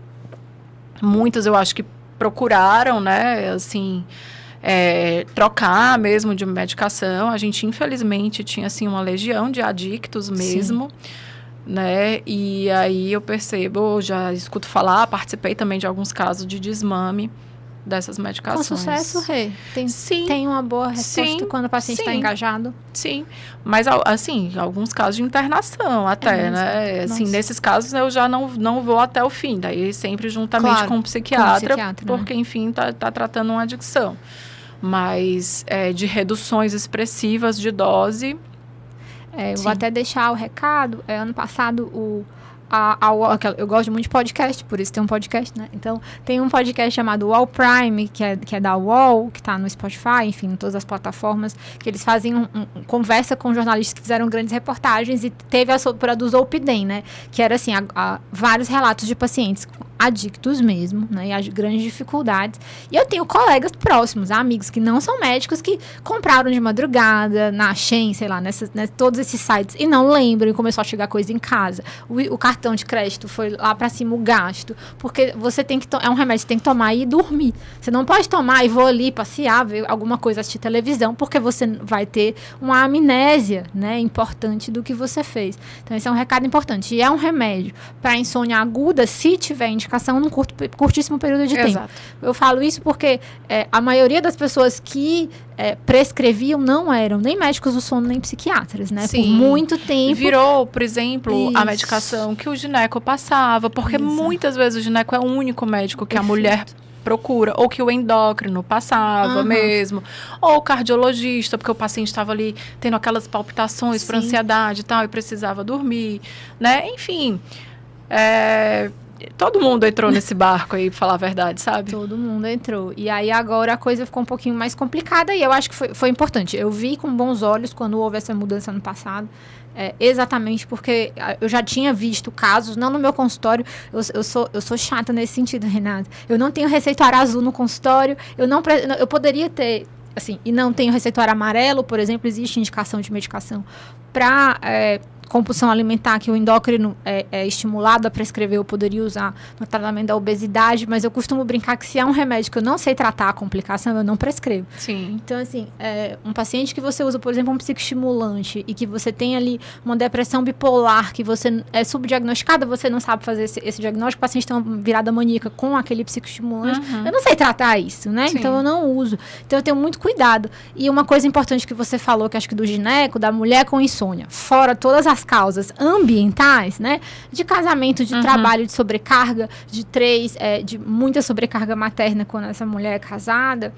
Muitos, eu acho que procuraram, né, assim... trocar mesmo de medicação. A gente, infelizmente, tinha, assim, uma legião de adictos mesmo... Sim. Né? E aí eu percebo, já escuto falar, participei também de alguns casos de desmame dessas medicações. Com sucesso, Rê? Tem uma boa resposta quando o paciente está engajado? Sim, mas assim, alguns casos de internação até, né? Assim, nesses casos eu já não vou até o fim, daí sempre juntamente com o psiquiatra, porque, né? Enfim, tá tratando uma adicção. Mas de reduções expressivas de dose... eu vou até deixar o recado. Ano passado, eu gosto muito de podcast, por isso tem um podcast, né? Então, tem um podcast chamado UOL Prime, que é da UOL, que está no Spotify, enfim, em todas as plataformas, que eles fazem conversa com jornalistas que fizeram grandes reportagens, e teve a sopra do Zolpidem, né? Que era, assim, vários relatos de pacientes adictos mesmo, né, e as grandes dificuldades. E eu tenho colegas próximos, amigos que não são médicos, que compraram de madrugada, na Shein, sei lá, todos esses sites, e não lembram, e começou a chegar coisa em casa. O cartão de crédito foi lá pra cima o gasto, porque você tem que é um remédio que você tem que tomar e dormir. Você não pode tomar e vou ali passear, ver alguma coisa, assistir televisão, porque você vai ter uma amnésia, né, importante do que você fez. Então, esse é um recado importante. E é um remédio para insônia aguda, se tiver indicação, num curtíssimo período de tempo. Eu falo isso porque a maioria das pessoas que prescreviam não eram nem médicos do sono, nem psiquiatras, né? Sim. Por muito tempo. Virou, por exemplo, a medicação que o gineco passava, porque muitas vezes o gineco é o único médico que a mulher procura, ou que o endócrino passava mesmo, ou o cardiologista, porque o paciente estava ali tendo aquelas palpitações para ansiedade e tal, e precisava dormir, né? Enfim, todo mundo entrou nesse barco aí, pra falar a verdade, sabe? Todo mundo entrou. E aí agora a coisa ficou um pouquinho mais complicada, e eu acho que foi importante. Eu vi com bons olhos quando houve essa mudança no passado, exatamente porque eu já tinha visto casos, não no meu consultório, eu sou chata nesse sentido, Renata. Eu não tenho receituário azul no consultório, eu poderia ter, assim, e não tenho receituário amarelo, por exemplo, existe indicação de medicação para compulsão alimentar, que o endócrino é estimulado a prescrever, eu poderia usar no tratamento da obesidade, mas eu costumo brincar que se é um remédio que eu não sei tratar a complicação, eu não prescrevo. Sim. Então, assim, um paciente que você usa, por exemplo, um psicoestimulante, e que você tem ali uma depressão bipolar, que você é subdiagnosticada, você não sabe fazer esse diagnóstico, o paciente tem uma virada maníaca com aquele psicoestimulante, eu não sei tratar isso, né? Sim. Então, eu não uso. Então, eu tenho muito cuidado. E uma coisa importante que você falou, que acho que do gineco, da mulher com insônia, fora todas as causas ambientais, né, de casamento, de trabalho, de sobrecarga, de muita sobrecarga materna quando essa mulher é casada,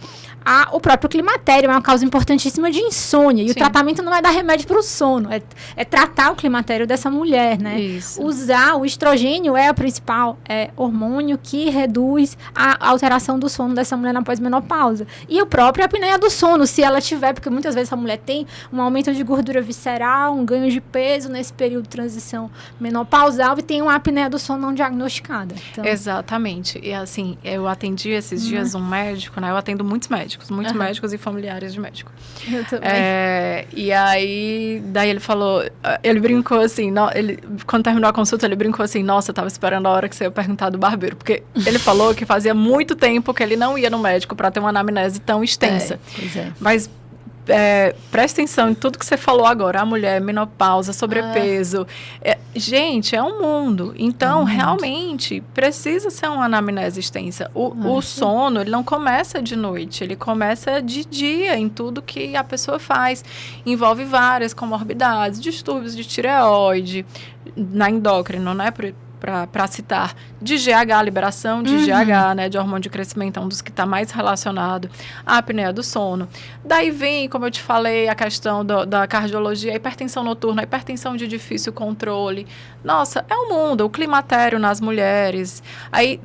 o próprio climatério é uma causa importantíssima de insônia. E o tratamento não é dar remédio para o sono, é tratar o climatério dessa mulher, né? Isso. Usar o estrogênio é o principal hormônio que reduz a alteração do sono dessa mulher na pós-menopausa. E o próprio apneia do sono, se ela tiver, porque muitas vezes a mulher tem um aumento de gordura visceral, um ganho de peso nesse período de transição menopausal e tem uma apneia do sono não diagnosticada. Então... Exatamente. E assim, eu atendi esses dias um médico, né? Eu atendo muitos médicos e familiares de médico. Eu também. E aí, daí ele falou, ele brincou assim, quando terminou a consulta, ele brincou assim, nossa, eu tava esperando a hora que você ia perguntar do barbeiro, porque ele falou que fazia muito tempo que ele não ia no médico para ter uma anamnese tão extensa. Pois é. Mas presta atenção em tudo que você falou agora, a mulher, menopausa, sobrepeso, gente, é um mundo, então realmente precisa ser uma anamnese extensa. O sono, ele não começa de noite, ele começa de dia em tudo que a pessoa faz, envolve várias comorbidades, distúrbios de tireoide, na endócrino, né, para citar, de GH, liberação de GH, né, de hormônio de crescimento, é um dos que está mais relacionado à apneia do sono. Daí vem, como eu te falei, a questão da cardiologia, a hipertensão noturna, a hipertensão de difícil controle. Nossa, é um mundo, o climatério nas mulheres. Aí,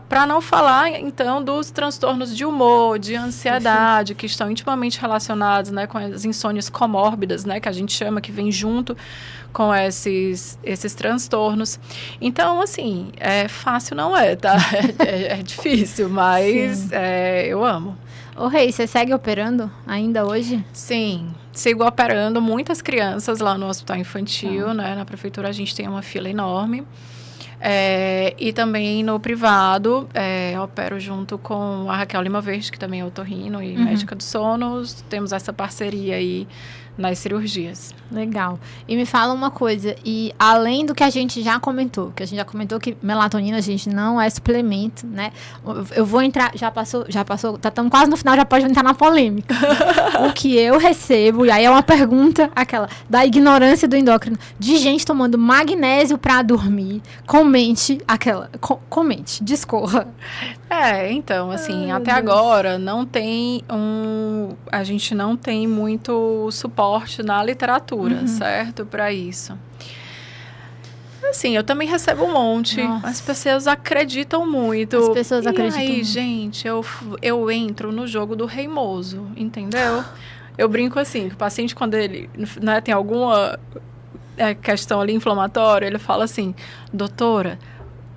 para não falar, então, dos transtornos de humor, de ansiedade, que estão intimamente relacionados, né, com as insônias comórbidas, né, que a gente chama, que vem junto com esses transtornos. Então, assim, fácil não é, tá? É difícil, mas eu amo. Ô, Rei, você segue operando ainda hoje? Sim, sigo operando muitas crianças lá no hospital infantil, né? Na prefeitura a gente tem uma fila enorme. E também no privado, opero junto com a Raquel Lima Verde, que também é otorrino e médica do sono. Temos essa parceria aí nas cirurgias. Legal. E me fala uma coisa, e além do que a gente já comentou, que melatonina, gente, não é suplemento, né? Eu vou entrar, já passou, estamos quase no final, já pode entrar na polêmica. O que eu recebo, e aí é uma pergunta, aquela, da ignorância do endócrino, de gente tomando magnésio pra dormir, comente, discorra. Então, assim, até agora a gente não tem muito suporte na literatura, certo? Para isso. Assim, eu também recebo um monte. Nossa. As pessoas acreditam muito. As pessoas acreditam muito. E aí, muito. gente, eu entro no jogo do reimoso, entendeu? Eu brinco assim, que o paciente, quando ele, né, tem alguma questão ali inflamatória, ele fala assim, doutora,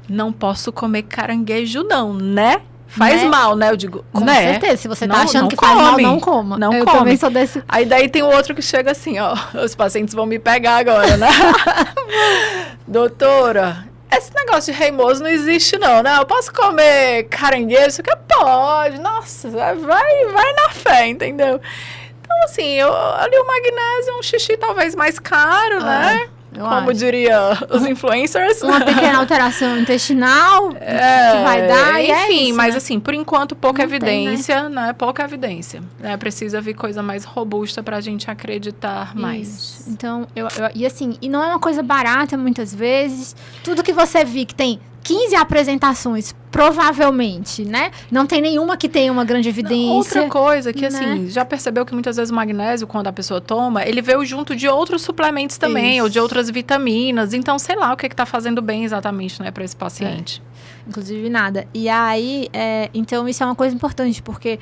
não posso comer caranguejo não, né? Faz mal, né? Eu digo, com né? certeza, se você tá achando que faz mal, não coma. Eu come. Também sou desse. Aí daí tem o outro que chega assim, ó, os pacientes vão me pegar agora, né? Doutora, esse negócio de reimoso não existe não, né? Eu posso comer caranguejo? Isso que pode, nossa, vai na fé, entendeu? Então, assim, ali o magnésio é um xixi talvez mais caro, né? Como diria os influencers. Uma pequena alteração intestinal que vai dar, enfim, isso, mas né? assim, por enquanto, pouca não evidência, tem, né? Pouca evidência. Precisa vir coisa mais robusta pra gente acreditar mais. Isso. Então, e não é uma coisa barata muitas vezes. Tudo que você vê que tem 15 apresentações, provavelmente, né? Não tem nenhuma que tenha uma grande evidência. Outra coisa que, né? assim, já percebeu que muitas vezes o magnésio, quando a pessoa toma, ele veio junto de outros suplementos também, ou de outras vitaminas. Então, sei lá o que está fazendo bem exatamente, né, para esse paciente. Inclusive nada. E aí, então, isso é uma coisa importante, porque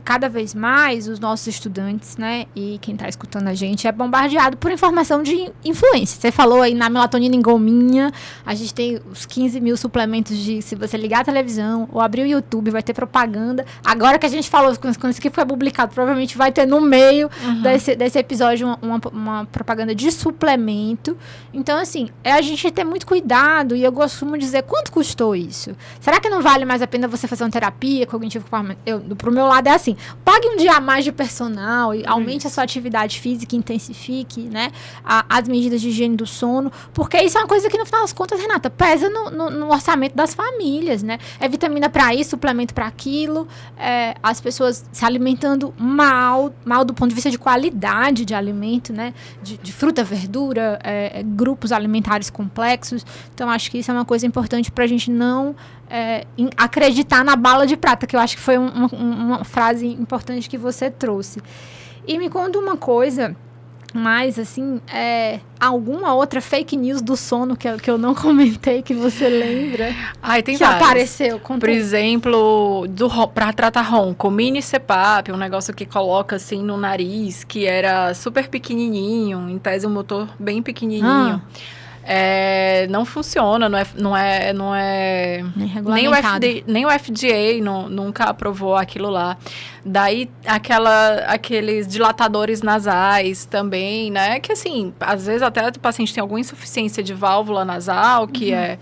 cada vez mais os nossos estudantes, né, e quem está escutando a gente é bombardeado por informação de influência. Você falou aí na melatonina em gominha, a gente tem os 15 mil suplementos se você ligar a televisão ou abrir o YouTube, vai ter propaganda. Agora que a gente falou, quando isso aqui foi publicado, provavelmente vai ter no meio desse episódio uma propaganda de suplemento. Então, assim, a gente ter muito cuidado, e eu costumo dizer, quanto custou isso? Será que não vale mais a pena você fazer uma terapia cognitivo? Pro meu lado é assim, pague um dia a mais de personal e aumente a sua atividade física, intensifique, né, as medidas de higiene do sono, porque isso é uma coisa que, no final das contas, Renata, pesa no orçamento das famílias, né? É vitamina para isso, suplemento para aquilo, as pessoas se alimentando mal do ponto de vista de qualidade de alimento, né? De fruta, verdura, grupos alimentares complexos. Então, acho que isso é uma coisa importante para a gente não acreditar na bala de prata, que eu acho que foi uma frase importante que você trouxe. E me conta uma coisa mais, assim, alguma outra fake news do sono que eu não comentei, que você lembra? Tem que várias. Apareceu. Por exemplo, para tratar ronco, mini CPAP, um negócio que coloca assim no nariz, que era super pequenininho, em tese um motor bem pequenininho. Não funciona, não é nem o FDA nunca aprovou aquilo lá. Daí, aqueles dilatadores nasais também, né? Que, assim, às vezes até o paciente tem alguma insuficiência de válvula nasal, que é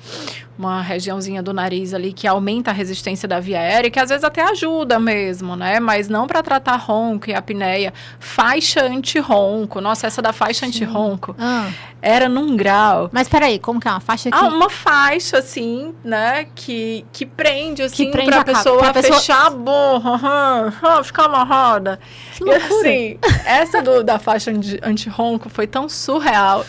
uma regiãozinha do nariz ali que aumenta a resistência da via aérea, que às vezes até ajuda mesmo, né? Mas não para tratar ronco e apneia. Faixa anti-ronco. Nossa, essa da faixa anti-ronco era num grau. Mas peraí, como que é uma faixa aqui? Uma faixa, assim, né? Que prende, assim, prende pra pessoa pessoa fechar a boca, ficar amarrada. Que loucura. E assim, essa da faixa anti-ronco foi tão surreal.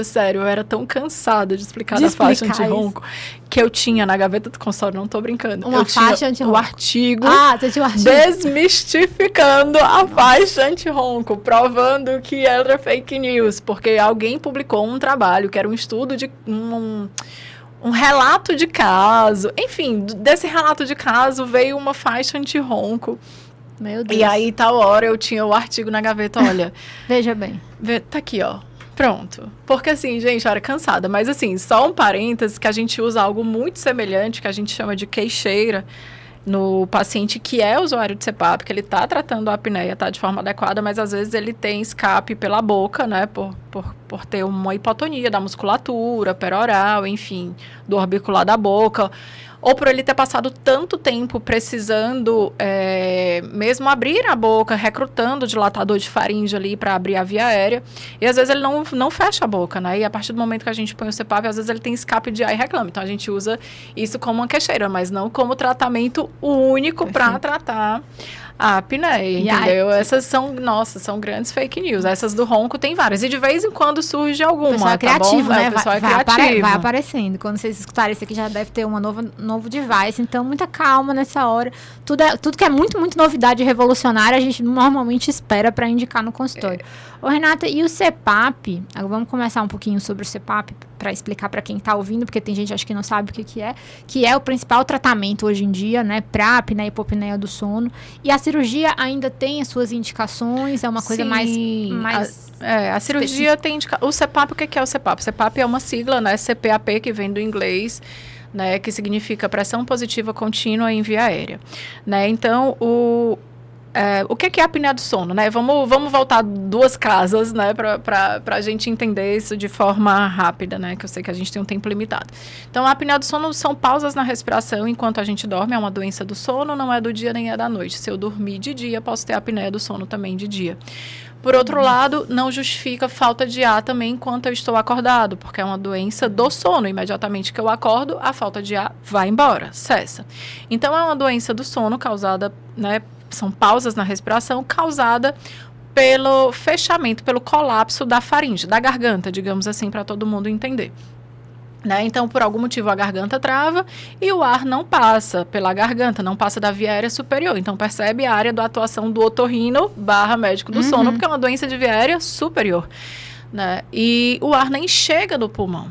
Sério, eu era tão cansada de explicar da faixa anti-ronco que eu tinha na gaveta do consultório, não tô brincando. Uma faixa anti-ronco. O artigo, você tinha o artigo desmistificando a faixa anti-ronco, provando que era fake news, porque alguém publicou um trabalho que era um estudo de um relato de caso. Enfim, desse relato de caso veio uma faixa anti-ronco. Meu Deus. E aí, tal hora, eu tinha o artigo na gaveta, olha. Veja bem. Tá aqui, ó. Pronto. Porque assim, gente, eu era cansada. Mas assim, só um parênteses, que a gente usa algo muito semelhante, que a gente chama de queixeira, no paciente que é usuário de CPAP, que ele está tratando a apneia, está de forma adequada, mas às vezes ele tem escape pela boca, né, por ter uma hipotonia da musculatura peroral, enfim, do orbicular da boca, ou por ele ter passado tanto tempo precisando mesmo abrir a boca, recrutando dilatador de faringe ali para abrir a via aérea, e às vezes ele não fecha a boca, né, e a partir do momento que a gente põe o CPAP, às vezes ele tem escape de ar e reclama, então a gente usa isso como uma queixeira, mas não como tratamento único para tratar a apneia, entendeu? Essas são grandes fake news. Essas do ronco tem várias. E de vez em quando surge alguma, o pessoal é criativo, bom? né? O pessoal é criativo. Vai aparecendo. Quando vocês escutarem isso aqui, já deve ter um novo device. Então, muita calma nessa hora. Tudo que é muito, muito novidade revolucionária, a gente normalmente espera para indicar no consultório. Ô, Renata, e o CPAP? Vamos começar um pouquinho sobre o CPAP para explicar para quem está ouvindo, porque tem gente acho que não sabe o que é o principal tratamento hoje em dia, né, para apneia e hipopneia do sono. E a cirurgia ainda tem as suas indicações, é uma coisa mais a cirurgia tem o CPAP, o que é o CPAP? O CPAP é uma sigla, né, CPAP, que vem do inglês, né, que significa pressão positiva contínua em via aérea, né? Então, o que é a apneia do sono, né? Vamos voltar 2 casas, né? Para a gente entender isso de forma rápida, né? Que eu sei que a gente tem um tempo limitado. Então, a apneia do sono são pausas na respiração enquanto a gente dorme. É uma doença do sono, não é do dia nem é da noite. Se eu dormir de dia, posso ter apneia do sono também de dia. Por outro lado, não justifica falta de ar também enquanto eu estou acordado, porque é uma doença do sono. Imediatamente que eu acordo, a falta de ar vai embora, cessa. Então, é uma doença do sono causada, né? São pausas na respiração causada pelo fechamento, pelo colapso da faringe, da garganta, digamos assim, para todo mundo entender. Né? Então, por algum motivo, a garganta trava e o ar não passa pela garganta, não passa da via aérea superior. Então, percebe a área da atuação do otorrino / médico do sono, porque é uma doença de via aérea superior. Né? E o ar nem chega no pulmão.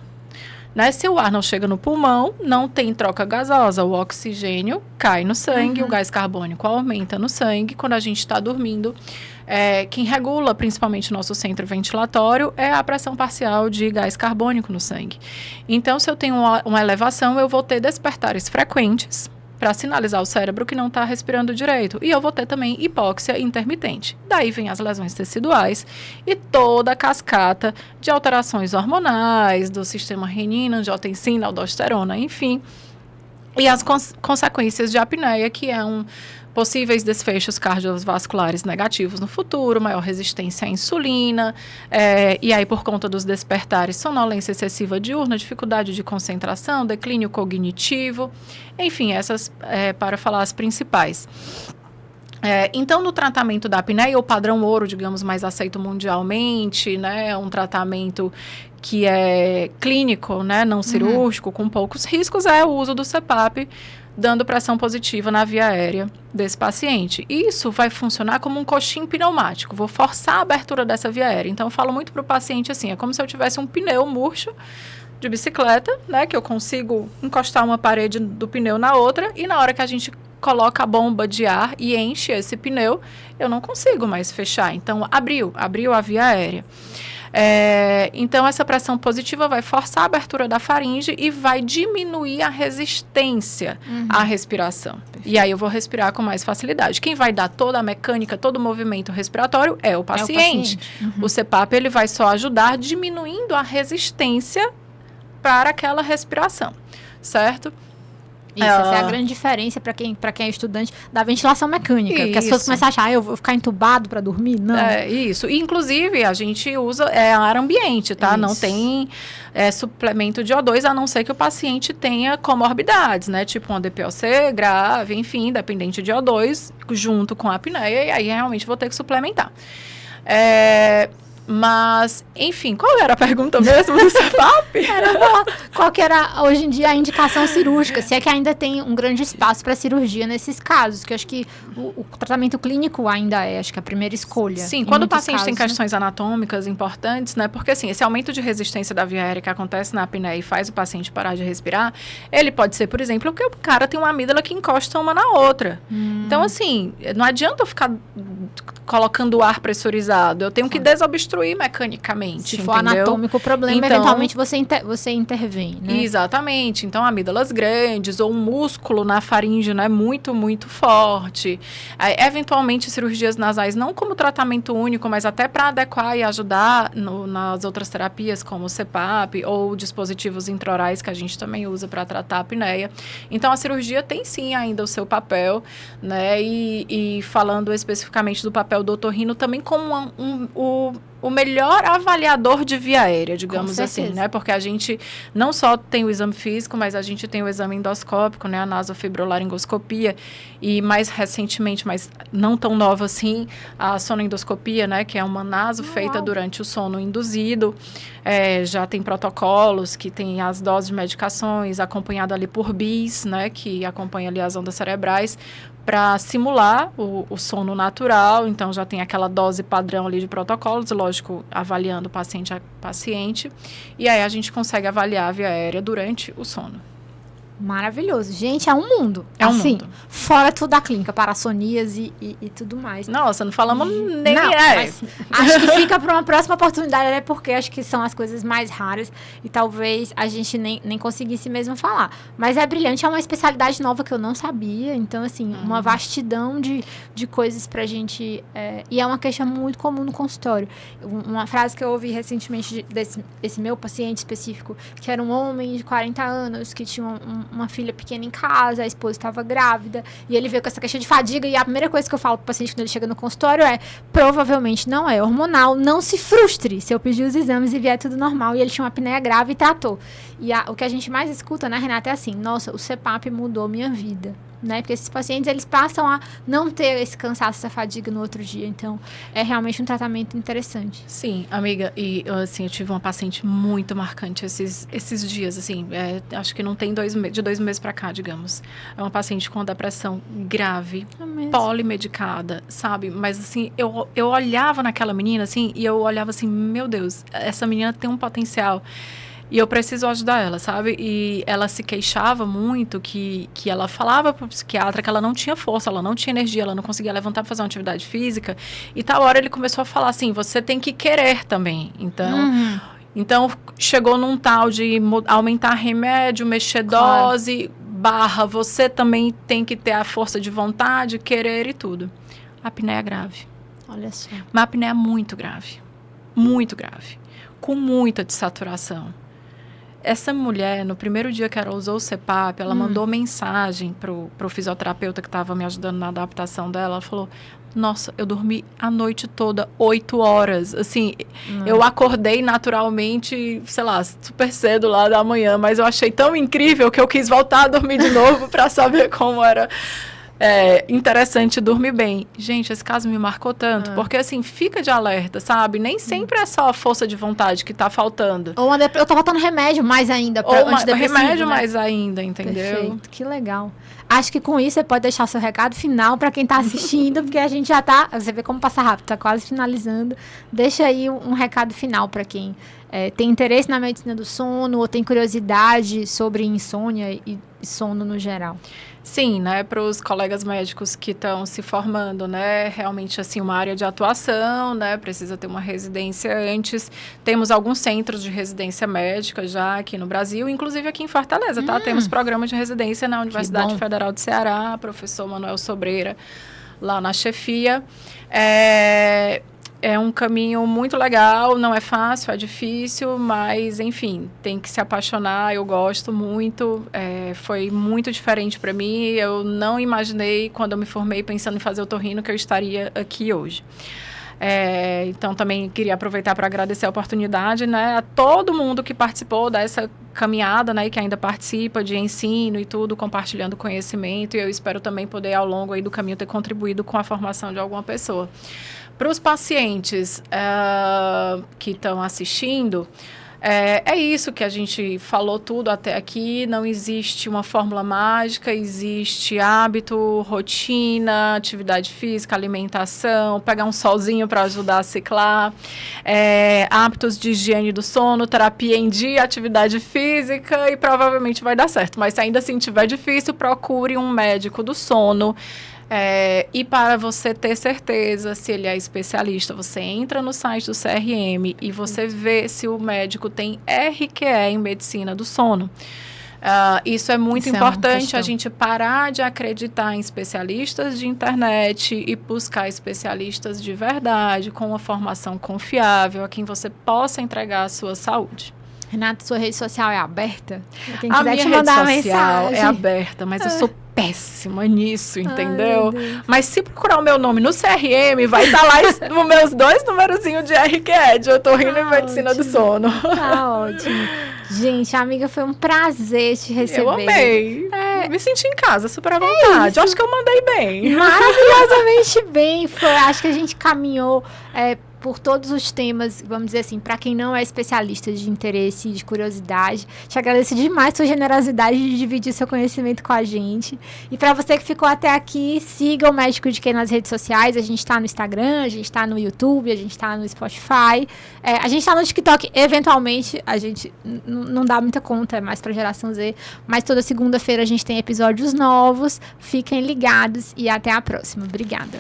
Né? Se o ar não chega no pulmão, não tem troca gasosa, o oxigênio cai no sangue, o gás carbônico aumenta no sangue. Quando a gente está dormindo, quem regula principalmente o nosso centro ventilatório é a pressão parcial de gás carbônico no sangue. Então, se eu tenho uma elevação, eu vou ter despertares frequentes para sinalizar ao cérebro que não está respirando direito. E eu vou ter também hipóxia intermitente. Daí vem as lesões teciduais e toda a cascata de alterações hormonais, do sistema renina, angiotensina, aldosterona, enfim. E as consequências de apneia, que é possíveis desfechos cardiovasculares negativos no futuro, maior resistência à insulina, e aí por conta dos despertares, sonolência excessiva diurna, dificuldade de concentração, declínio cognitivo, enfim, essas para falar as principais. Então, no tratamento da apneia, o padrão ouro, digamos, mais aceito mundialmente, né, um tratamento que é clínico, né, não cirúrgico, com poucos riscos, é o uso do CPAP, dando pressão positiva na via aérea desse paciente. Isso vai funcionar como um coxim pneumático, vou forçar a abertura dessa via aérea. Então, eu falo muito para o paciente assim, é como se eu tivesse um pneu murcho de bicicleta, né, que eu consigo encostar uma parede do pneu na outra, e na hora que a gente coloca a bomba de ar e enche esse pneu, eu não consigo mais fechar. Então, abriu a via aérea. Então, essa pressão positiva vai forçar a abertura da faringe e vai diminuir a resistência à respiração. E aí eu vou respirar com mais facilidade. Quem vai dar toda a mecânica, todo o movimento respiratório é o paciente. O CPAP ele vai só ajudar diminuindo a resistência para aquela respiração. certo? Isso, essa é a grande diferença para quem é estudante da ventilação mecânica. Porque as pessoas começam a achar, eu vou ficar entubado para dormir? Não. Isso. E, inclusive, a gente usa ar ambiente, tá? Isso. Não tem suplemento de O2, a não ser que o paciente tenha comorbidades, né? Tipo uma DPOC grave, enfim, dependente de O2, junto com a apneia, e aí realmente vou ter que suplementar. Mas, enfim, qual era a pergunta mesmo do CPAP? Qual que era, hoje em dia, a indicação cirúrgica? Se é que ainda tem um grande espaço para cirurgia nesses casos, que eu acho que o tratamento clínico ainda acho que a primeira escolha. Sim, quando o paciente tem questões anatômicas importantes, né? Porque, assim, esse aumento de resistência da via aérea que acontece na apneia e faz o paciente parar de respirar, ele pode ser, por exemplo, porque o cara tem uma amígdala que encosta uma na outra. Então, assim, não adianta eu ficar colocando o ar pressurizado, eu tenho que desobstruir mecanicamente, Se for anatômico o problema, então, eventualmente você intervém, né? Exatamente. Então, amígdalas grandes ou um músculo na faringe, né, muito, muito forte. Eventualmente, cirurgias nasais, não como tratamento único, mas até para adequar e ajudar nas outras terapias, como o CPAP ou dispositivos intraorais que a gente também usa para tratar a apneia. Então, a cirurgia tem sim ainda o seu papel, né? E falando especificamente do papel do otorrino também como o melhor avaliador de via aérea, digamos assim, né? Porque a gente não só tem o exame físico, mas a gente tem o exame endoscópico, né? A nasofibrolaringoscopia e mais recentemente, mas não tão nova assim, a sonoendoscopia, né? Que é uma naso feita durante o sono induzido. Já tem protocolos que tem as doses de medicações acompanhado ali por bis, né? Que acompanha ali as ondas cerebrais para simular o sono natural. Então, já tem aquela dose padrão ali de protocolos, lógico, avaliando paciente a paciente. E aí, a gente consegue avaliar a via aérea durante o sono. Maravilhoso. Gente, é um mundo. É um mundo. Fora tudo da clínica, parassonias e tudo mais. Nossa, não falamos nem... Mas acho que fica para uma próxima oportunidade, né? Porque acho que são as coisas mais raras e talvez a gente nem conseguisse mesmo falar. Mas é brilhante, é uma especialidade nova que eu não sabia. Então, assim, uma vastidão de coisas pra gente... e é uma queixa muito comum no consultório. Uma frase que eu ouvi recentemente desse meu paciente específico, que era um homem de 40 anos, que tinha uma filha pequena em casa, a esposa estava grávida, e ele veio com essa queixa de fadiga, e a primeira coisa que eu falo pro paciente quando ele chega no consultório provavelmente não é hormonal, não se frustre se eu pedir os exames e vier tudo normal, e ele tinha uma apneia grave e tratou. E o que a gente mais escuta, né, Renata, é assim, nossa, o CPAP mudou minha vida. Né? Porque esses pacientes, eles passam a não ter esse cansaço, essa fadiga no outro dia. Então, é realmente um tratamento interessante. Sim, amiga. E, assim, eu tive uma paciente muito marcante esses dias, assim. Acho que não tem de 2 meses pra cá, digamos. É uma paciente com depressão grave, polimedicada, sabe? Mas, assim, eu olhava naquela menina, assim, e eu olhava assim, meu Deus, essa menina tem um potencial. E eu preciso ajudar ela, sabe? E ela se queixava muito que ela falava pro psiquiatra que ela não tinha força, ela não tinha energia, ela não conseguia levantar para fazer uma atividade física. E tal hora ele começou a falar assim, você tem que querer também. Então chegou num tal de aumentar remédio, mexer dose, / você também tem que ter a força de vontade, querer e tudo. A apneia é grave. Olha só. Uma apneia muito grave. Muito grave. Com muita dessaturação. Essa mulher, no primeiro dia que ela usou o CPAP, ela mandou mensagem pro fisioterapeuta que estava me ajudando na adaptação dela. Ela falou, nossa, eu dormi a noite toda 8 horas. Assim, eu acordei naturalmente, sei lá, super cedo lá da manhã, mas eu achei tão incrível que eu quis voltar a dormir de novo para saber como era interessante dormir bem. Gente, esse caso me marcou tanto, porque assim, fica de alerta, sabe? Nem sempre é só a força de vontade que tá faltando. Ou eu tô faltando remédio mais ainda pra antidepressivo, remédio, né? Mais ainda, entendeu? Perfeito, que legal. Acho que com isso você pode deixar seu recado final para quem tá assistindo, porque a gente já tá, você vê como passa rápido, tá quase finalizando. Deixa aí um recado final para quem tem interesse na medicina do sono ou tem curiosidade sobre insônia e sono no geral. Sim, né, para os colegas médicos que estão se formando, né, realmente, assim, uma área de atuação, né, precisa ter uma residência antes. Temos alguns centros de residência médica já aqui no Brasil, inclusive aqui em Fortaleza, tá? Temos programa de residência na Universidade Federal de Ceará, professor Manuel Sobreira, lá na chefia. é um caminho muito legal, não é fácil, é difícil, mas, enfim, tem que se apaixonar, eu gosto muito, foi muito diferente para mim, eu não imaginei, quando eu me formei pensando em fazer otorrino, que eu estaria aqui hoje. Então, também queria aproveitar para agradecer a oportunidade, né, a todo mundo que participou dessa caminhada, né, e que ainda participa de ensino e tudo, compartilhando conhecimento, e eu espero também poder, ao longo aí do caminho, ter contribuído com a formação de alguma pessoa. Para os pacientes que estão assistindo, é isso que a gente falou tudo até aqui, não existe uma fórmula mágica, existe hábito, rotina, atividade física, alimentação, pegar um solzinho para ajudar a ciclar, hábitos de higiene do sono, terapia em dia, atividade física e provavelmente vai dar certo. Mas se ainda assim tiver difícil, procure um médico do sono. E para você ter certeza se ele é especialista, você entra no site do CRM e você vê se o médico tem RQE em medicina do sono. Isso é muito importante, a gente parar de acreditar em especialistas de internet e buscar especialistas de verdade, com uma formação confiável, a quem você possa entregar a sua saúde. Renata, sua rede social é aberta? Quem A quiser minha te mandar rede social mensagem. é aberta, mas eu sou péssima nisso, entendeu? Ai, mas se procurar o meu nome no CRM, vai estar lá os meus 2 numerozinhos de RQE, de otorrino e medicina do sono. Tá ótimo. Gente, amiga, foi um prazer te receber. Eu amei. Me senti em casa, super à vontade. Acho que eu mandei bem. Maravilhosamente bem. Acho que a gente caminhou por todos os temas, vamos dizer assim, para quem não é especialista de interesse e de curiosidade. Te agradeço demais sua generosidade de dividir seu conhecimento com a gente. E para você que ficou até aqui, siga o Médico de Quem nas redes sociais. A gente está no Instagram, a gente está no YouTube, a gente está no Spotify. A gente está no TikTok, eventualmente, a gente não dá muita conta, é mais para geração Z. Mas toda segunda-feira a gente tem episódios novos. Fiquem ligados e até a próxima. Obrigada.